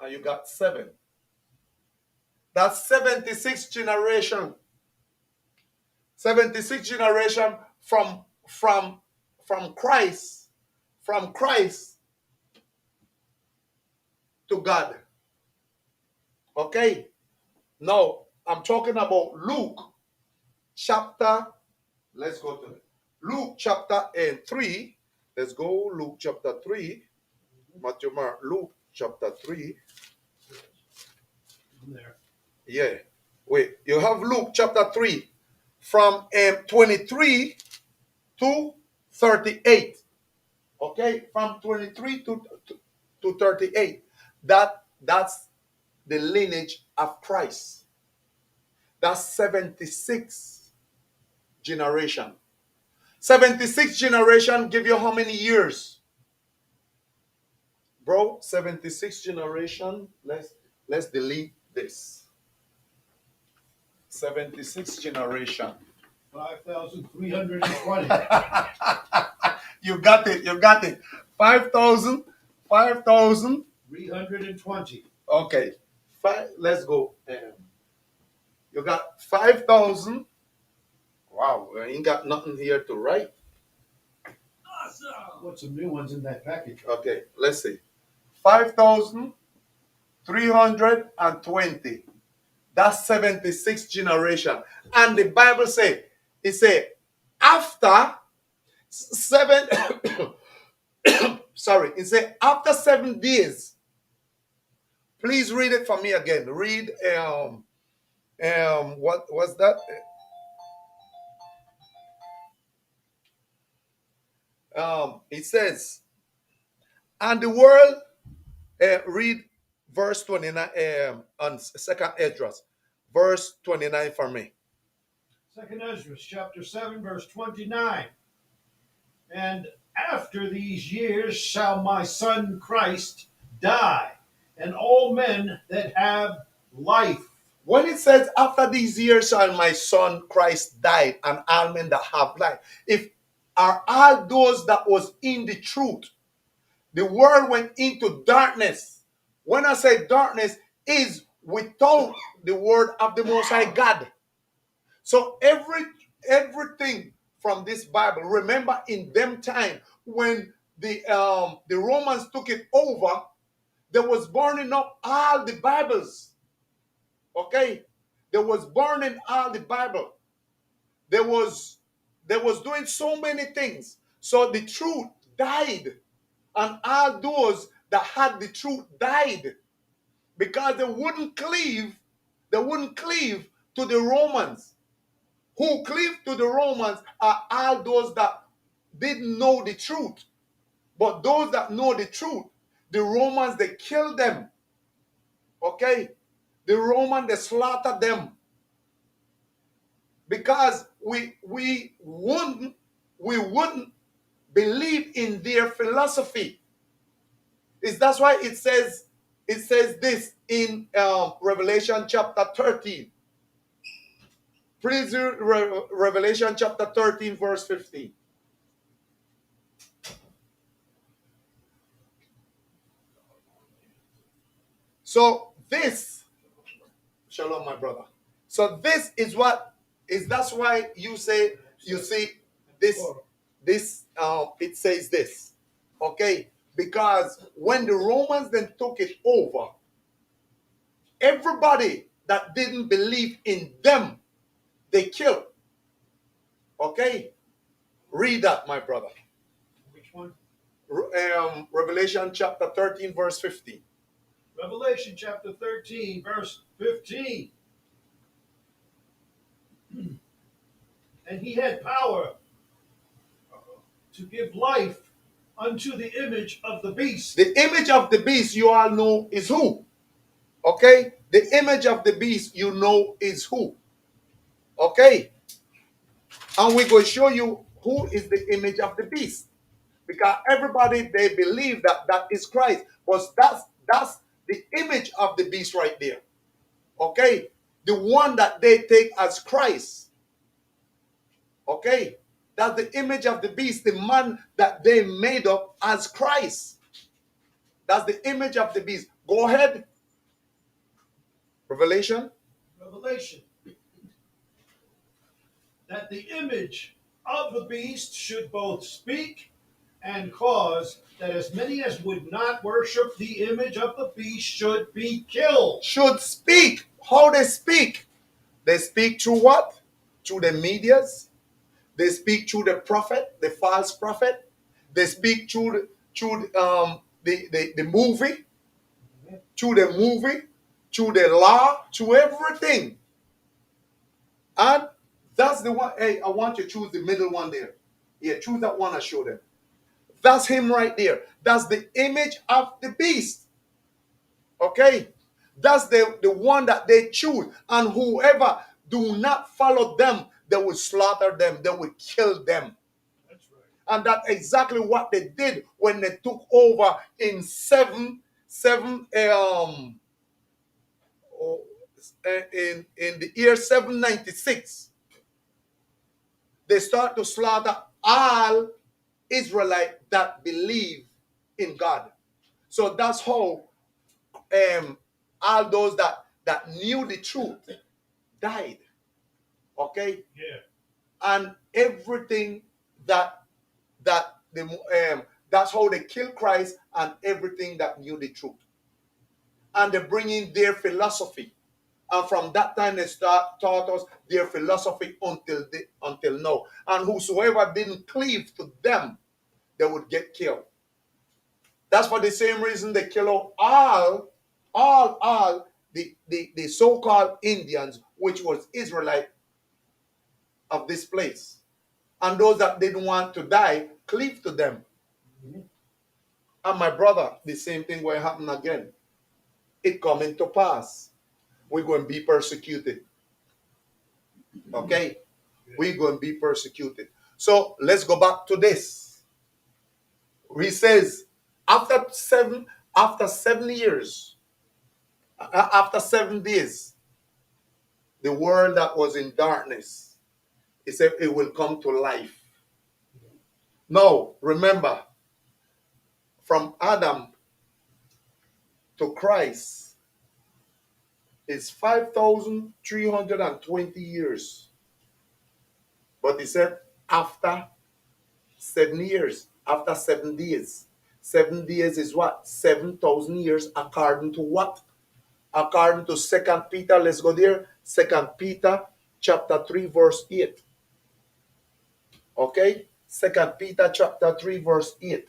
and you got 7. That's 76 generation. 76 generation from Christ, from Christ to God. Okay? Now, I'm talking about Luke chapter, let's go to it. Luke chapter 3. Let's go, Luke chapter 3. Matthew, Mark, Luke chapter 3. There. Yeah. Wait, you have Luke chapter 3 from 23 to 38. Okay? From 23 to 38. That's the lineage of Christ. That's 76 generation. 76 generation give you how many years? Bro, 76 generation. Let's delete this. 76 generation. 5,320. You got it. You got it. 5,000. 5,000. 320. Okay. Let's go. You got 5,000. Wow, I ain't got nothing here to write. Awesome. What's some new ones in that package? Okay, let's see. 5,320. That's 76 generation. And the Bible say, it say, after 7, sorry, it say, after 7 days. Please read it for me again. Read, what was that? It says, and the world, read verse 29 on second Esdras, verse 29 for me. Second Esdras, chapter 7, verse 29. And after these years shall my son Christ die, and all men that have life. When it says, after these years shall my son Christ died, and all men that have life, if are all those that was in the truth, the world went into darkness. When I say darkness, is without the word of the Most High God. So everything from this Bible, remember in them time when the Romans took it over, they was burning up all the Bibles. Okay, they was burning all the Bible. They was doing so many things. So the truth died, and all those that had the truth died because they wouldn't cleave. They wouldn't cleave to the Romans. Who cleave to the Romans are all those that didn't know the truth. But those that know the truth, the Romans, they killed them. Okay? The Romans, they slaughtered them. Because we wouldn't believe in their philosophy. That's why it says this in Revelation chapter 13. Please read Revelation chapter 13, verse 15. So this, shalom, my brother. So this is what is. That's why you see this. It says this, okay? Because when the Romans then took it over, everybody that didn't believe in them, they killed. Okay, read that, my brother. Which one? Revelation chapter 13, verse 15. Revelation chapter 13, verse 15. And he had power to give life unto the image of the beast. The image of the beast, you all know is who? Okay? The image of the beast, you know is who? Okay? And we're going to show you who is the image of the beast. Because everybody, they believe that that is Christ. But that's the image of the beast right there. Okay? The one that they take as Christ. Okay? That's the image of the beast, the man that they made up as Christ. That's the image of the beast. Go ahead. Revelation. Revelation. That the image of the beast should both speak and cause that as many as would not worship the image of the beast should be killed. Should speak. How they speak? They speak through what? Through the medias. They speak through the prophet, the false prophet. They speak through the movie, through the movie, through the law, through everything. And that's the one. Hey, I want you to choose the middle one there. Yeah, choose that one I showed them. That's him right there. That's the image of the beast. Okay? That's the one that they choose. And whoever do not follow them, they will slaughter them. They will kill them. That's right. And that's exactly what they did when they took over in oh, in the year 796. They start to slaughter all Israelite that believe in God. So that's how all those that knew the truth died. Okay, Yeah. and everything that that the that's how they killed Christ and everything that knew the truth, and they bring in their philosophy, and from that time they start taught us their philosophy until now. And whosoever didn't cleave to them, they would get killed. That's for the same reason they kill all the so-called Indians, which was Israelite of this place. And those that didn't want to die, cleave to them. Mm-hmm. And my brother, the same thing will happen again. It coming to pass. We're going to be persecuted. Okay? We're going to be persecuted. So let's go back to this. He says, after 7 years, after 7 days, the world that was in darkness, he said it will come to life. Now, remember, from Adam to Christ is 5,320 years. But he said after 7 years, after 7 days. 7 days is what? 7,000 years according to what? According to 2 Peter, let's go there. 2 Peter chapter 3 verse 8. Okay? 2 Peter chapter 3 verse 8.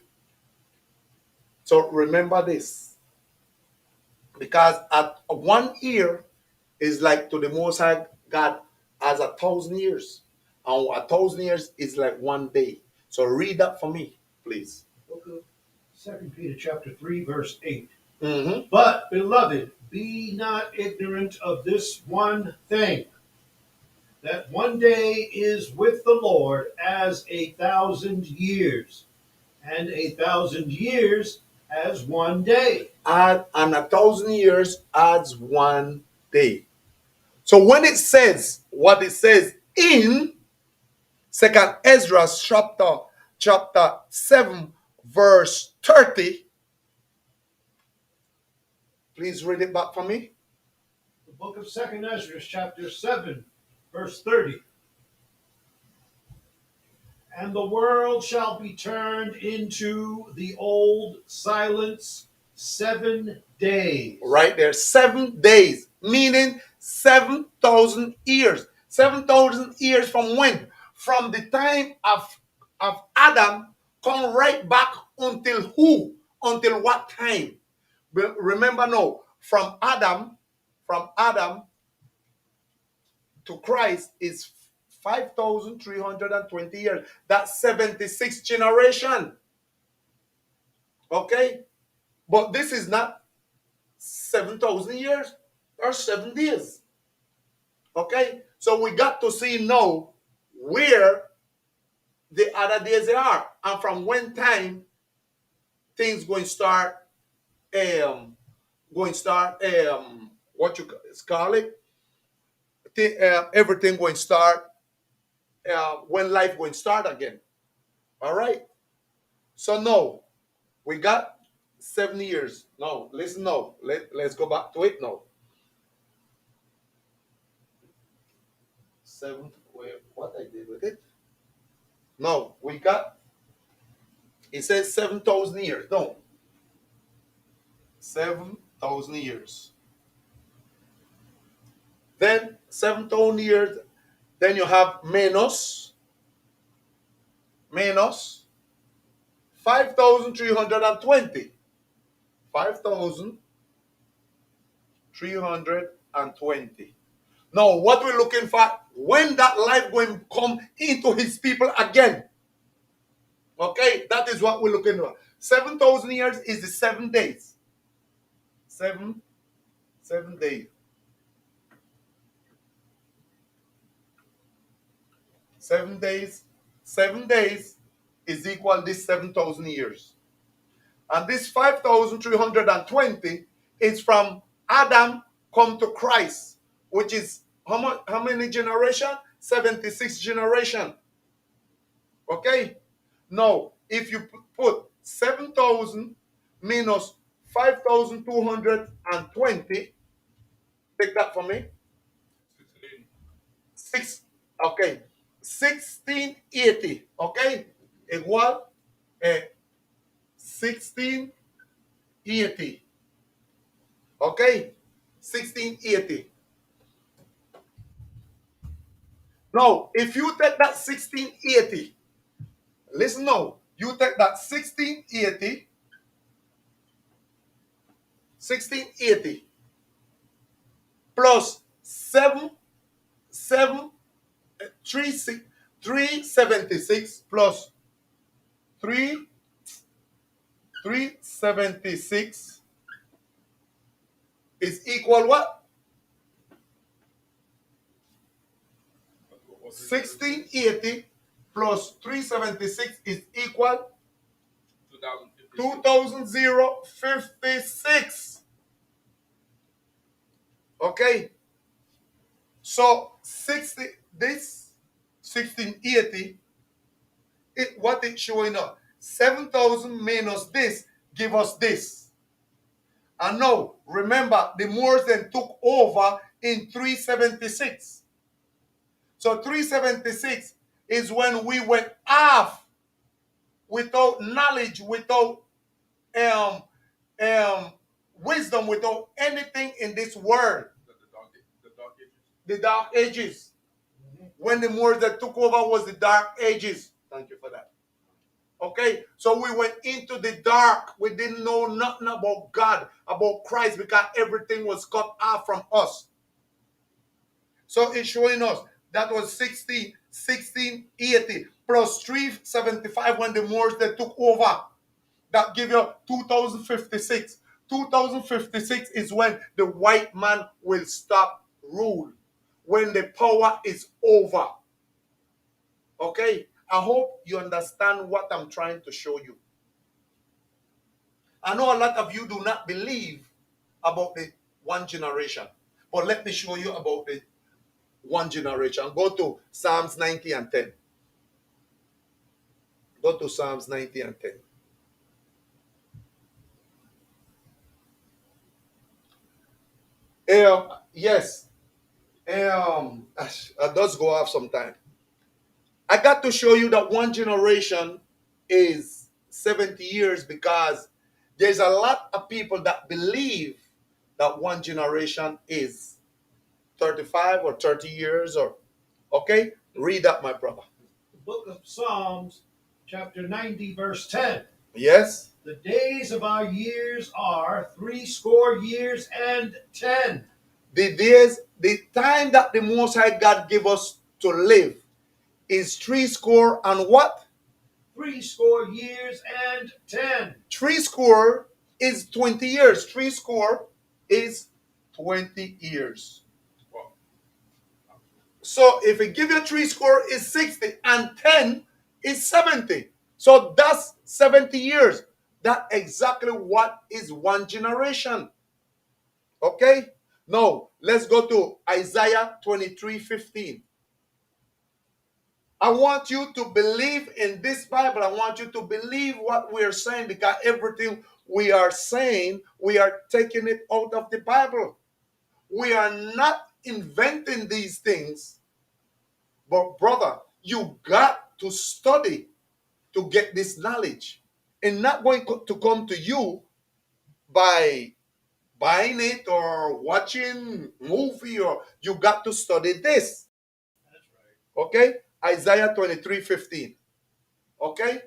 So remember this. Because at 1 year is like to the Most High God as 1,000 years. And 1,000 years is like 1 day. So read that for me, please. Book of 2 Peter chapter 3, verse 8. Mm-hmm. But, beloved, be not ignorant of this one thing, that one day is with the Lord as 1,000 years, and 1,000 years as one day. And 1,000 years adds 1 day. So when it says what it says in Second Esdras chapter 7 verse 30, please read it back for me. The book of 2 Esdras chapter 7, verse 30. And the world shall be turned into the old silence 7 days. Right there, 7 days, meaning 7,000 years. 7,000 years from when? From the time of Adam, come right back until who? Until what time? Remember now, from Adam to Christ is 5,320 years. That's 76 generation. Okay? But this is not 7,000 years or 7 days. Okay? So we got to see now where the other days they are. And from when time things what you call it, everything going to start, when life going to start again. All right. So no, we got 7 years. No, listen. No, let's go back to it now. Seven. What I did with it? No, we got. It says 7,000 years. No, 7,000 years. Then 7,000 years. Then you have minus 5,320. 5,320. Now, what we're looking for, when that life going to come into his people again. Okay, that is what we're looking for. 7,000 years is the 7 days. Seven days. 7 days. 7 days is equal to this 7,000 years. And this 5,320 is from Adam come to Christ, which is how many generation? 76 generation. Okay? Now, if you put 7,000 minus 5,220, take that for me. Six, okay. 1680, okay? Igual 1680. Okay? 1680. Now, if you take that 1680, listen now, you take that 1680 plus 376 plus 376 is equal what? 1680 plus 376 is equal 2,056. Okay? So 1680, what it's showing up? 7,000 minus this give us this. And now, remember, the Moors then took over in 376. So 376 is when we went off without knowledge, without um, um, wisdom, without anything in this world. The Dark Ages. When the Moors that took over was the Dark Ages. Thank you for that. Okay, so we went into the dark. We didn't know nothing about God, about Christ, because everything was cut off from us. So it's showing us that was 1680 plus 375 when the Moors that took over. That give you 2056. 2056 is when the white man will stop rule, when the power is over. Okay, I hope you understand what I'm trying to show you. I know a lot of you do not believe about the one generation, but let me show you about the one generation. Go to Psalms 90 and 10. Go to Psalms 90 and 10. Yes, it does go off sometime. I got to show you that one generation is 70 years because there's a lot of people that believe that one generation is 35 or 30 years or okay. Read that, my brother. The book of Psalms, chapter 90, verse 10. Yes. The days of our years are 80 years and 10. The time that the Most High God give us to live is 60 and what? 80 years and 10. 60 is 20 years. 30 is 20 years. So if we give you 30 is 60 and 10 is 70. So that's 70 years. That's exactly what is one generation. Okay? Now, let's go to Isaiah 23:15. I want you to believe in this Bible. I want you to believe what we are saying, because everything we are saying, we are taking it out of the Bible. We are not inventing these things. But brother, you got to study to get this knowledge. And not going to come to you by buying it or watching movie, or you got to study this. That's right. Okay? Isaiah 23:15. Okay?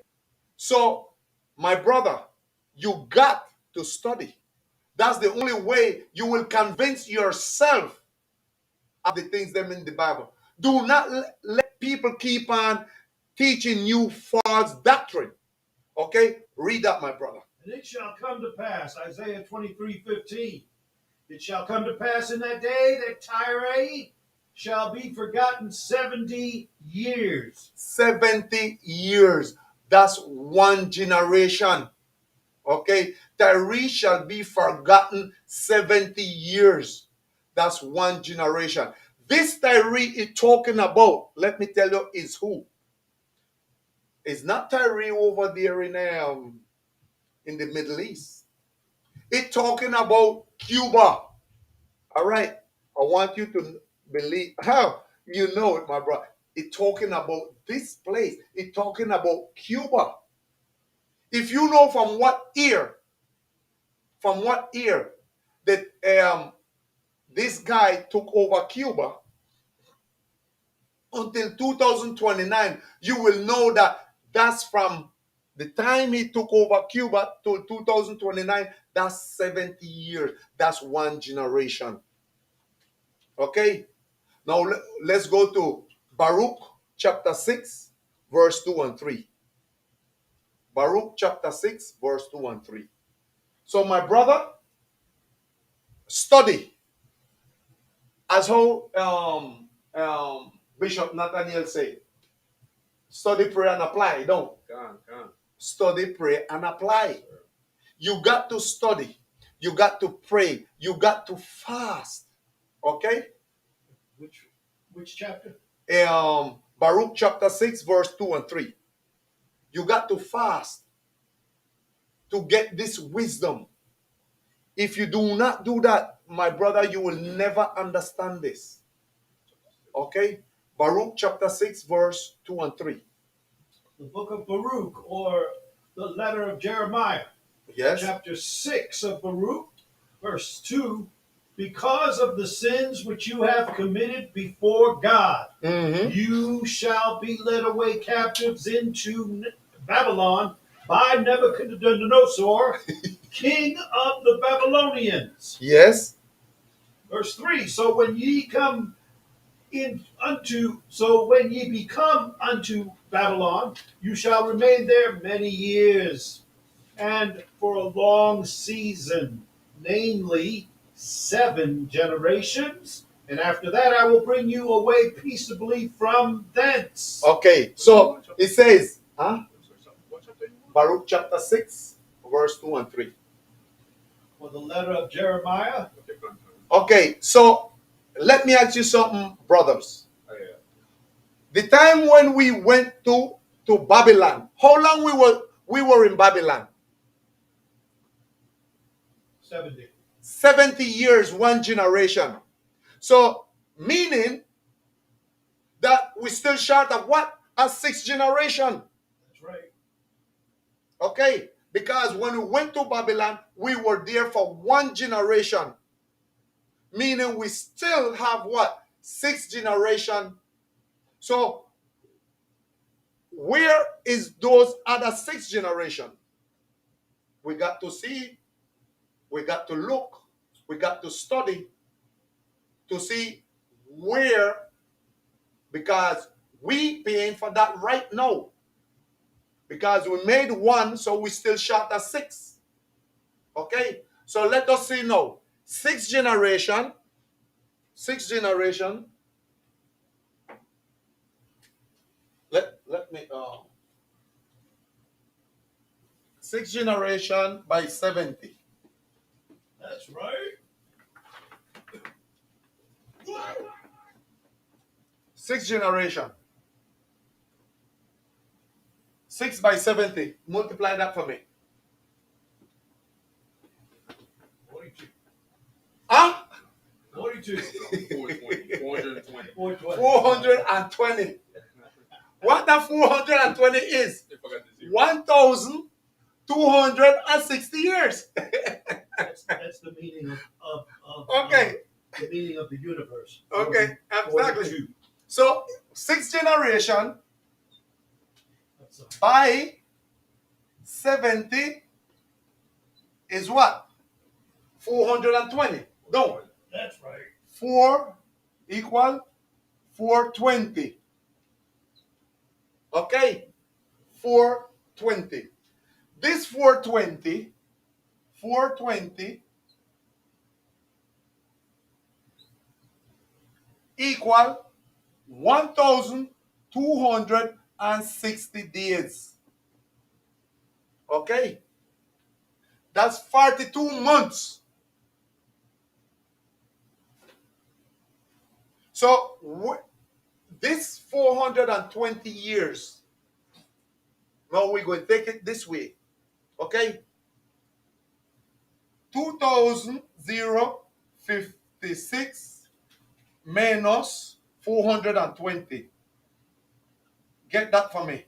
So, my brother, you got to study. That's the only way you will convince yourself of the things them in the Bible. Do not let people keep on teaching you false doctrine. Okay? Read that, my brother. And it shall come to pass, Isaiah 23:15. It shall come to pass in that day that Tyre shall be forgotten 70 years. 70 years. That's one generation. Okay? Tyre shall be forgotten 70 years. That's one generation. This Tyre is talking about, let me tell you, is who? It's not Tyre over there in the Middle East. It's talking about Cuba. All right. I want you to believe how you know it, my brother. It's talking about this place. It's talking about Cuba. If you know from what year that this guy took over Cuba until 2029, you will know that that's from the time he took over Cuba to 2029. That's 70 years. That's one generation. Okay? Now let's go to Baruch chapter 6, verse 2 and 3. Baruch chapter 6, verse 2 and 3. So, my brother, study. As how Bishop Nathaniel said, study, pray, and apply. Don't. Study, pray, and apply. You got to study. You got to pray. You got to fast. Okay? Which chapter? Baruch chapter 6, verse 2 and 3. You got to fast to get this wisdom. If you do not do that, my brother, you will never understand this. Okay? Baruch chapter 6, verse 2 and 3. The book of Baruch, or the letter of Jeremiah. Yes? Chapter 6 of Baruch, verse 2. Because of the sins which you have committed before God, you shall be led away captives into Babylon by Nebuchadnezzar, king of the Babylonians. Yes? Verse 3. So when ye become unto Babylon, you shall remain there many years, and for a long season, namely 7 generations. And after that, I will bring you away peaceably from thence. Okay, so it says, Baruch chapter 6, verse 2 and 3. For the letter of Jeremiah. Okay, so let me ask you something, brothers. The time when we went to Babylon, how long we were in Babylon? 70. 70 years, one generation. So, meaning that we're still short of what? A 6th generation. That's right. Okay? Because when we went to Babylon, we were there for one generation. Meaning we still have what? 6th generation. So, where is those other 6th generation? We got to see, we got to look, we got to study to see where, because We paying for that right now. Because we made one, so we still short at 6. Okay? So let us see now. Sixth generation. Let me sixth generation by 70. That's right. Sixth generation. 6 by 70. Multiply that for me. 42. Huh? 42. 420. 420. 420. What that 420 is? 1,260 years. That's the meaning of Okay. the meaning of the universe. Okay, exactly. 42. So, sixth generation That's by 70 is what? 420. No. That's right. 4 equal 420. Okay? 420. This 420 equal 1,260 days. Okay? That's 42 months. So this 420 years, now we're going to take it this way. Okay? 2,056 minus 420. Get that for me.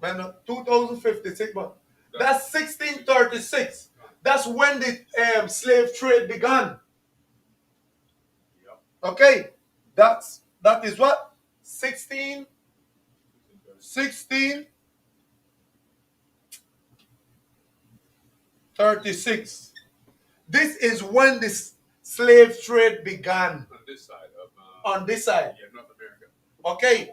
Man, 2056, but that's 1636. That's when the slave trade began. Okay, that is what 1636. This is when the slave trade began. On this side of On this side, yeah, North America. okay.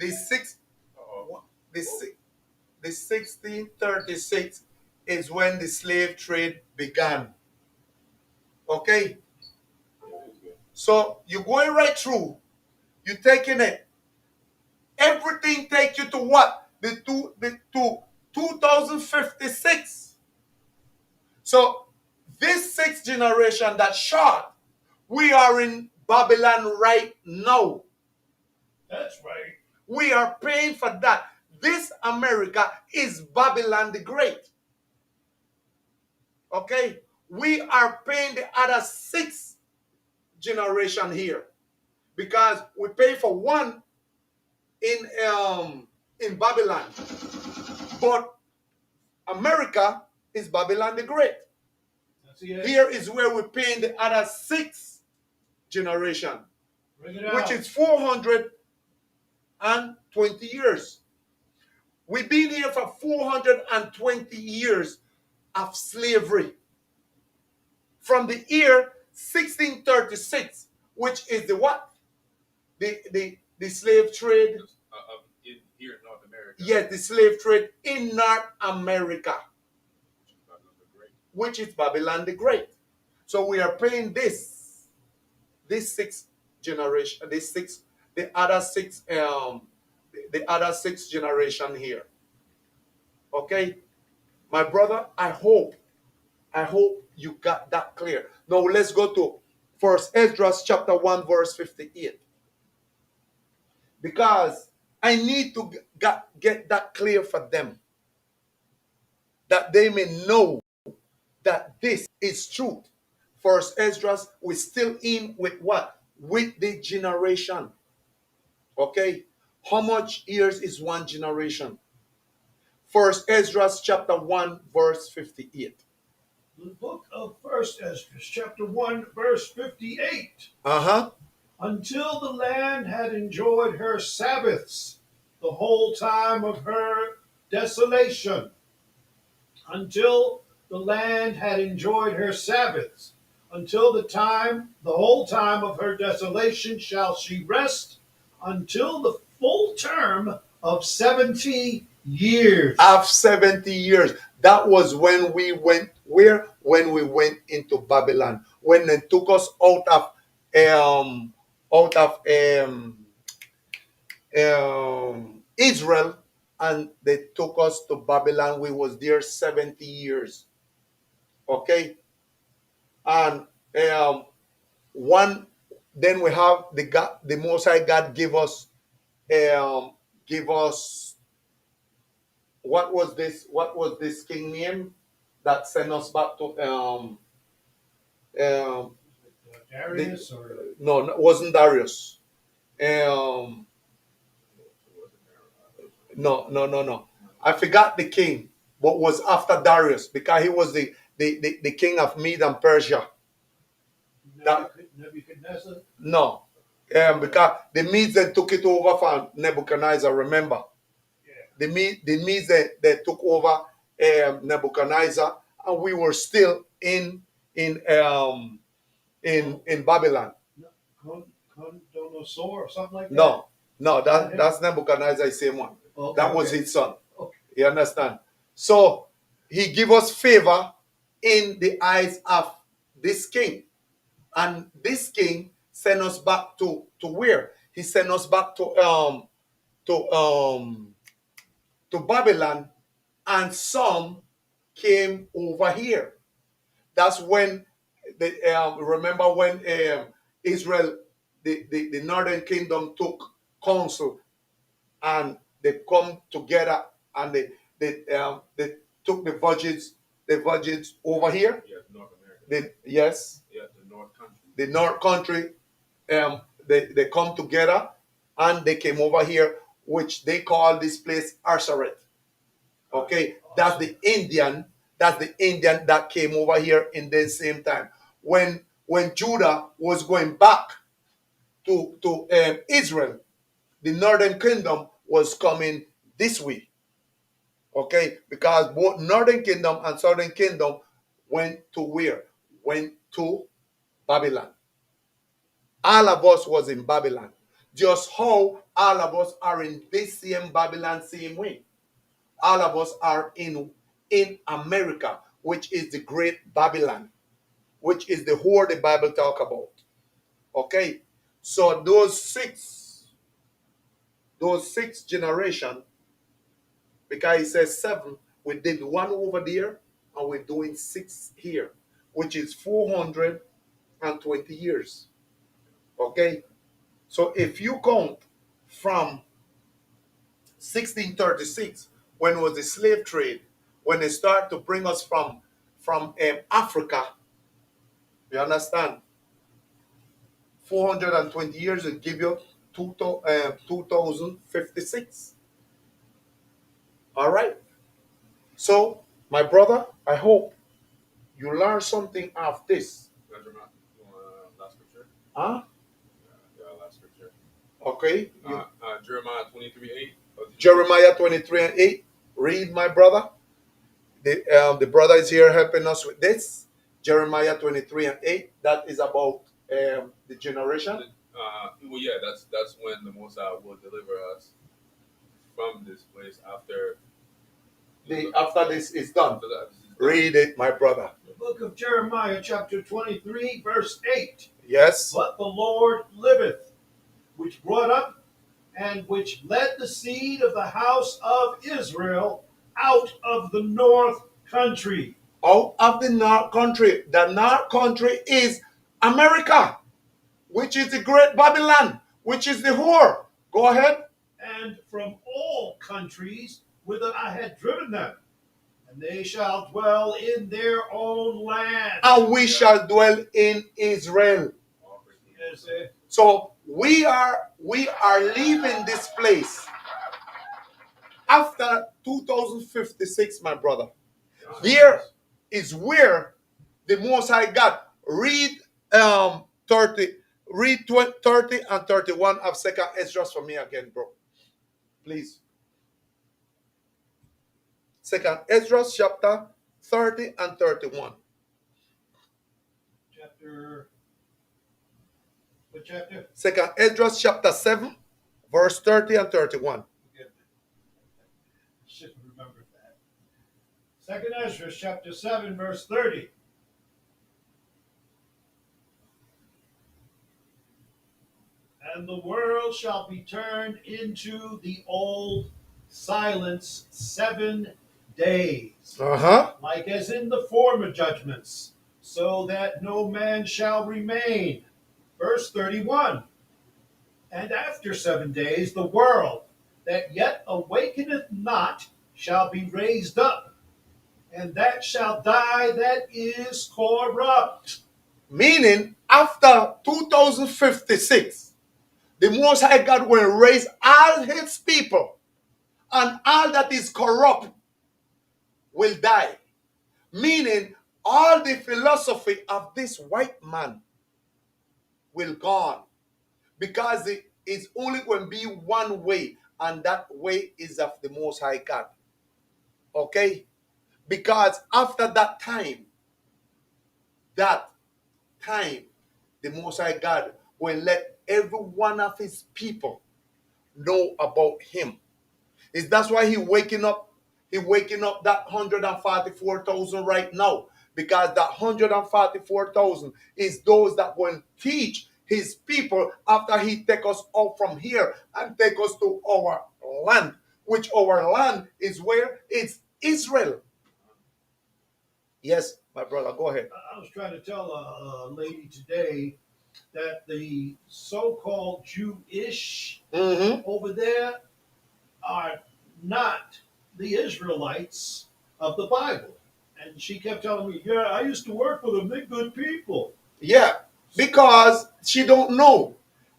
The six, Uh-oh. the 1636 is when the slave trade began. Okay, so you're going right through. You're taking it. Everything take you to what? The 2056. So this sixth generation that short, we are in Babylon right now. That's right. We are paying for that. This America is Babylon the Great. Okay? We are paying the other 6 generation here because we pay for one in Babylon. But America is Babylon the Great. Here is where we're paying the other 6 generation, which is 420 years. We've been here for 420 years of slavery. From the year 1636, which is the what? The slave trade. In here in North America. Yes, the slave trade in North America, which is Babylon the Great. So we are paying this 6 generation, the other 6 generation here. Okay, my brother, I hope you got that clear. Now let's go to First Esdras chapter 1 verse 58. Because I need to get that clear for them, that they may know that this is truth. First Esdras, we're still in with what? With the generation. Okay? How much years is one generation? First Esdras chapter 1 verse 58. The book of First Esdras, chapter 1, verse 58. Uh-huh. Until the land had enjoyed her Sabbaths the whole time of her desolation, until the land had enjoyed her Sabbaths, until the whole time of her desolation shall she rest, until the full term of 70 years. Of 70 years. That was when we went where? When we went into Babylon. When they took us um out of Israel, and they took us to Babylon. We was there 70 years. Okay? And one then we have the Most High God give us what was this king name that sent us back to um Darius or no, it wasn't Darius. Um no. I forgot the king, but was after Darius because he was the king of Mede and Persia. Nebuchadnezzar? No. Because the Medes then took it over from Nebuchadnezzar, remember? The Medes they took over Nebuchadnezzar, and we were still in um in Babylon. Condonosaur or something like that? No, that's Nebuchadnezzar, the same one. Okay, That was his son. Okay. You understand? So he give us favor in the eyes of this king. And this king sent us back to where? He sent us back to um to Babylon, and some came over here. That's when remember when Israel, the northern kingdom took counsel, and they come together, and they took the virgins over here. Yeah, North America. Yes, Yeah, the North Country. the North Country, they come together, and they came over here, which they call this place Arsaret. Okay, that's the Indian. That's the Indian that came over here in the same time when Judah was going back to Israel. The northern kingdom was coming this way. Okay, because both northern kingdom and southern kingdom went to where? Went to Babylon. All of us was in Babylon. Just how all of us are in this same Babylon same way. All of us are in America, which is the great Babylon, which is the whore the Bible talk about. Okay? So those six generation, because it says seven, we did one over there, and we're doing six here, which is 420 years. Okay? So if you count from 1636, when it was the slave trade, when they start to bring us from Africa, you understand? 420 years will give you 2056. All right. So, my brother, I hope you learn something of this. Last scripture. Huh? Yeah, last scripture. Okay. Jeremiah 23:8. Jeremiah 23:8. Read, my brother. The brother is here helping us with this. Jeremiah 23:8. That is about the generation. Well, yeah, that's when the Most High will deliver us from this place after After this is done. after that. Read it, my brother. The book of Jeremiah, chapter 23, verse 8. Yes. But the Lord liveth, which brought up and which led the seed of the house of Israel out of the north country. Out of the north country. The north country is America, which is the great Babylon, which is the whore. Go ahead. And from all countries whither I had driven them, and they shall dwell in their own land. And we shall dwell in Israel. Yes, So we are leaving this place after 2056, my brother. Here is where the Most High God. Read 30, read 30 and 31 of Second Esdras for me again, bro. Please. Second Esdras chapter 30 and 31. Chapter, what chapter? Second Esdras chapter 7, verse 30 and 31. Should have remembered that. Second Esdras chapter 7, verse 30. And the world shall be turned into the old silence 7 days, like as in the former judgments, so that no man shall remain. Verse 31. And after 7 days, the world that yet awakeneth not shall be raised up, and that shall die that is corrupt. Meaning, after 2056, the Most High God will raise all his people, and all that is corrupt will die. Meaning, all the philosophy of this white man will gone, because it is only going to be one way, and that way is of the Most High God. Okay? Because after that time, the Most High God will let every one of his people know about him. That's why he waking up that 144,000 right now. Because that 144,000 is those that will teach his people after he take us out from here and take us to our land, which our land is where? It's Israel. Yes, my brother, go ahead. I was trying to tell a lady today that the so-called Jewish over there are not the Israelites of the Bible. And she kept telling me, yeah, I used to work for them. They're good people. Yeah, because she don't know.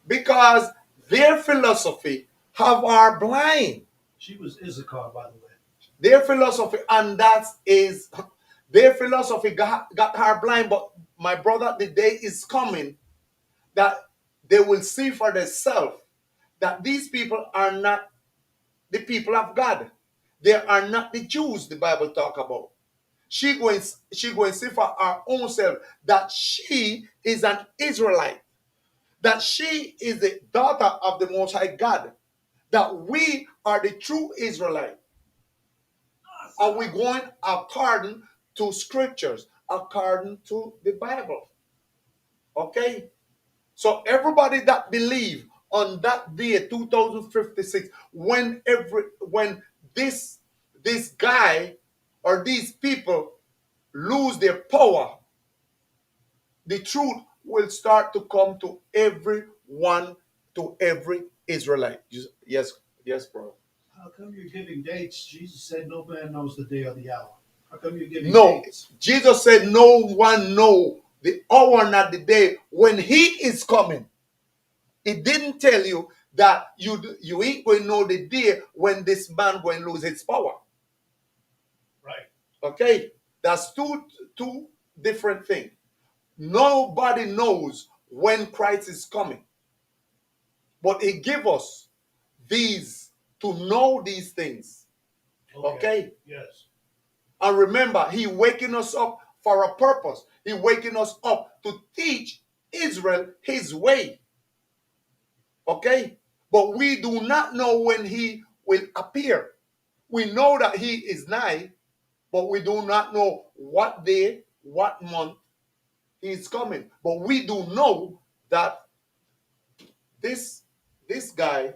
Because their philosophy have our blind. She was Issachar, by the way. Their philosophy, and that is their philosophy got her blind. But my brother, the day is coming that they will see for themselves that these people are not the people of God. They are not the Jews the Bible talk about. She going to see for her own self that she is an Israelite, that she is the daughter of the Most High God, that we are the true Israelite. Are we going according to scriptures, according to the Bible? Okay? So everybody that believe on that day, 2056, when this guy or these people lose their power, the truth will start to come to everyone, to every Israelite. Yes, yes, bro. How come you're giving dates? Jesus said no man knows the day or the hour. How come you're giving No, dates? Jesus said no one know the hour, not the day when he is coming. It didn't tell you that you ain't going to know the day when this man going to lose his power. Right. Okay, that's two different things. Nobody knows when Christ is coming, but he give us these to know these things. Okay? Yes. And remember, he waking us up for a purpose. He waking us up to teach Israel his way. Okay? But we do not know when he will appear. We know that he is nigh, but we do not know what day, what month he is coming. But we do know that this guy,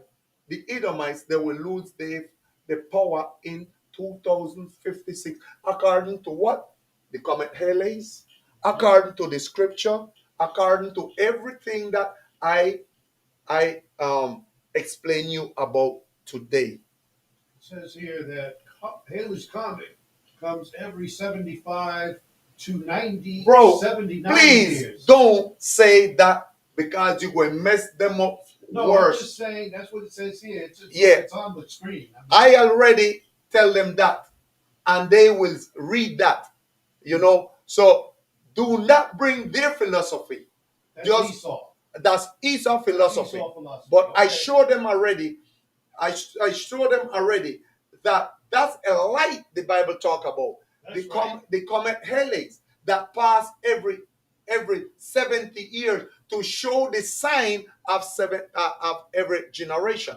the Edomites, they will lose the power in 2056. According to what? The Comet Hales, according to the scripture, according to everything that I explain you about today. It says here that Haley's Comet comes every 75 to 90, Bro, 79 please years. don't say that because you're going to mess them up No, worse. I'm just saying that's what it says here. Yeah. It's on the screen. I already tell them that, and they will read that, So do not bring their philosophy. That's Esau. That's Esau philosophy. Esau philosophy. But Okay. I showed them already. I showed them already that that's a light the Bible talk about. the comet Helix that pass every 70 years to show the sign of every generation.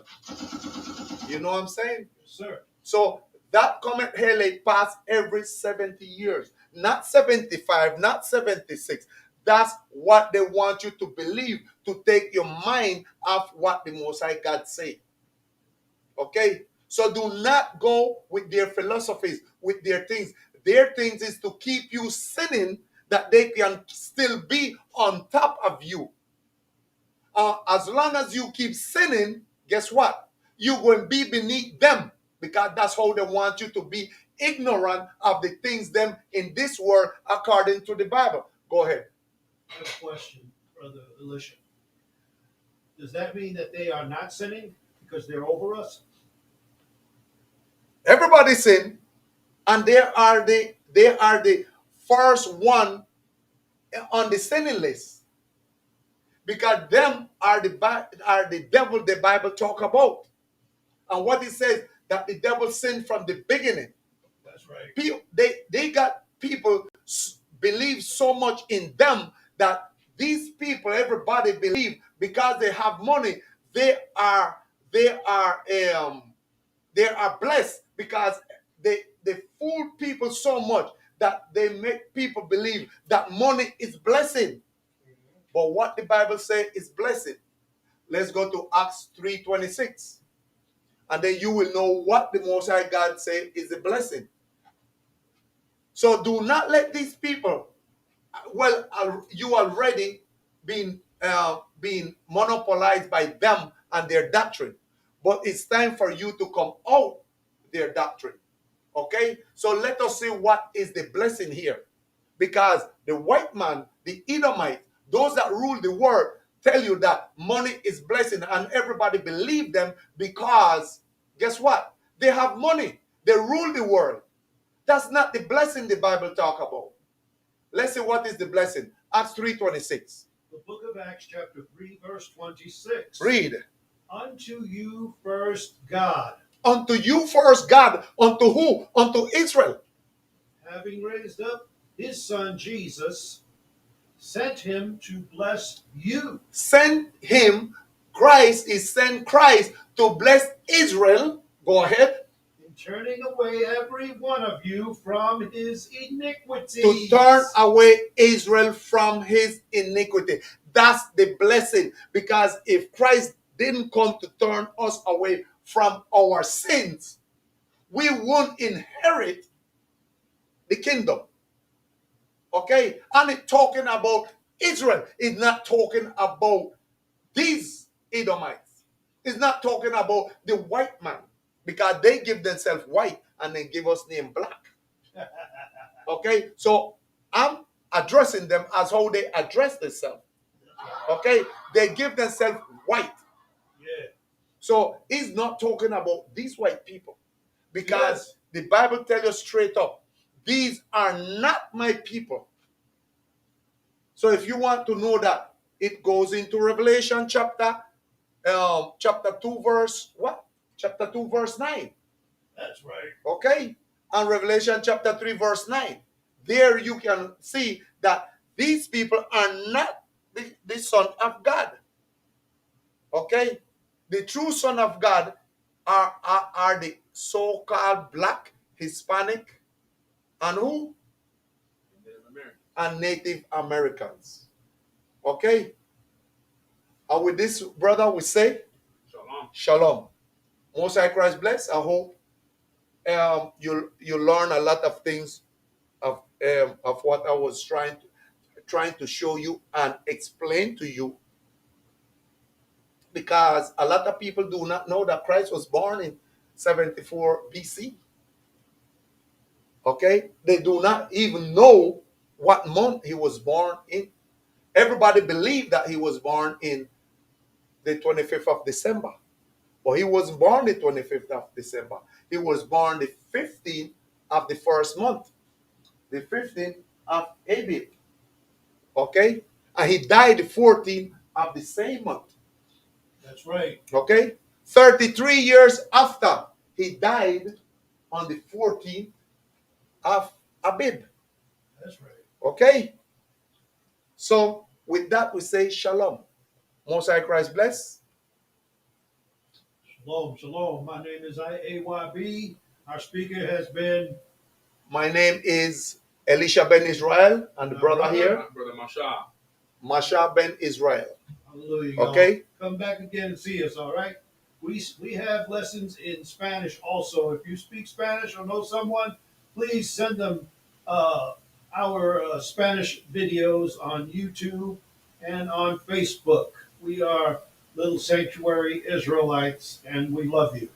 You know what I'm saying? Yes, sir. So that comet Helix pass every 70 years, not 75, not 76. That's what they want you to believe, to take your mind off what the Most High God say. Okay? So do not go with their philosophies, with their things. Their things is to keep you sinning that they can still be on top of you. As long as you keep sinning, guess what? You're going to be beneath them, because that's how they want you to be ignorant of the things them in this world according to the Bible. Go ahead. I have a question, Brother Elisha. Does that mean that they are not sinning because they're over us? Everybody sin, and they are the first one on the sinning list, because them are the devil the Bible talk about, and what it says that the devil sinned from the beginning. That's right. People, they got people believe so much in them that these people, everybody believe because they have money, they are they are they are blessed, because they fool people so much that they make people believe that money is blessing. But what the Bible says is blessing. Let's go to Acts 3:26. And then you will know what the Most High God say is a blessing. So do not let these people, well, you already being monopolized by them and their doctrine. But it's time for you to come out their doctrine. Okay? So let us see what is the blessing here. Because the white man, the Edomite, those that rule the world, tell you that money is blessing, and everybody believe them because, guess what? They have money. They rule the world. That's not the blessing the Bible talk about. Let's see what is the blessing. Acts 3:26. The book of Acts, chapter 3, verse 26. Read. Unto you first God, Unto you first God. Unto who? Unto Israel. having raised up his son Jesus, sent him to bless you. Send him. Christ is sent Christ to bless Israel. Go ahead. In turning away every one of you from his iniquities. To turn away Israel from his iniquity. That's the blessing. Because if Christ didn't come to turn us away from our sins, we won't inherit the kingdom. Okay? And it's talking about Israel. It's not talking about these Edomites. It's not talking about the white man, because they give themselves white and then give us name black. Okay? So I'm addressing them as how they address themselves. Okay? They give themselves white. Yeah. So he's not talking about these white people, because the Bible tells us straight up, these are not my people. So if you want to know that, it goes into Revelation chapter 2 verse what? Chapter 2 verse 9. That's right. Okay? And Revelation chapter 3 verse 9. There you can see that these people are not the son of God. Okay? The true son of God are the so-called black, Hispanic, and who? And Native Americans. Okay? And with this, brother, we say Shalom. Shalom. Most High Christ bless. I hope you learn a lot of things of what I was trying to show you and explain to you, because a lot of people do not know that Christ was born in 74 BC. Okay? They do not even know what month he was born in. Everybody believed that he was born in the 25th of December. But he wasn't born the 25th of December. He was born the 15th of the first month. The 15th of Abib. Okay? And he died the 14th of the same month. That's right. Okay? 33 years after he died on the 14th of Abib. That's right. Okay? So with that we say shalom. Most High Christ bless. Shalom, shalom. My name is AYB. Our speaker has been My name is Elisha Ben Israel, and the my brother here, Brother Masha. Masha Ben Israel. Hallelujah, y'all. Okay? Come back again and see us, all right? We have lessons in Spanish also. If you speak Spanish or know someone, please send them our Spanish videos on YouTube and on Facebook. We are Little Sanctuary Israelites, and we love you.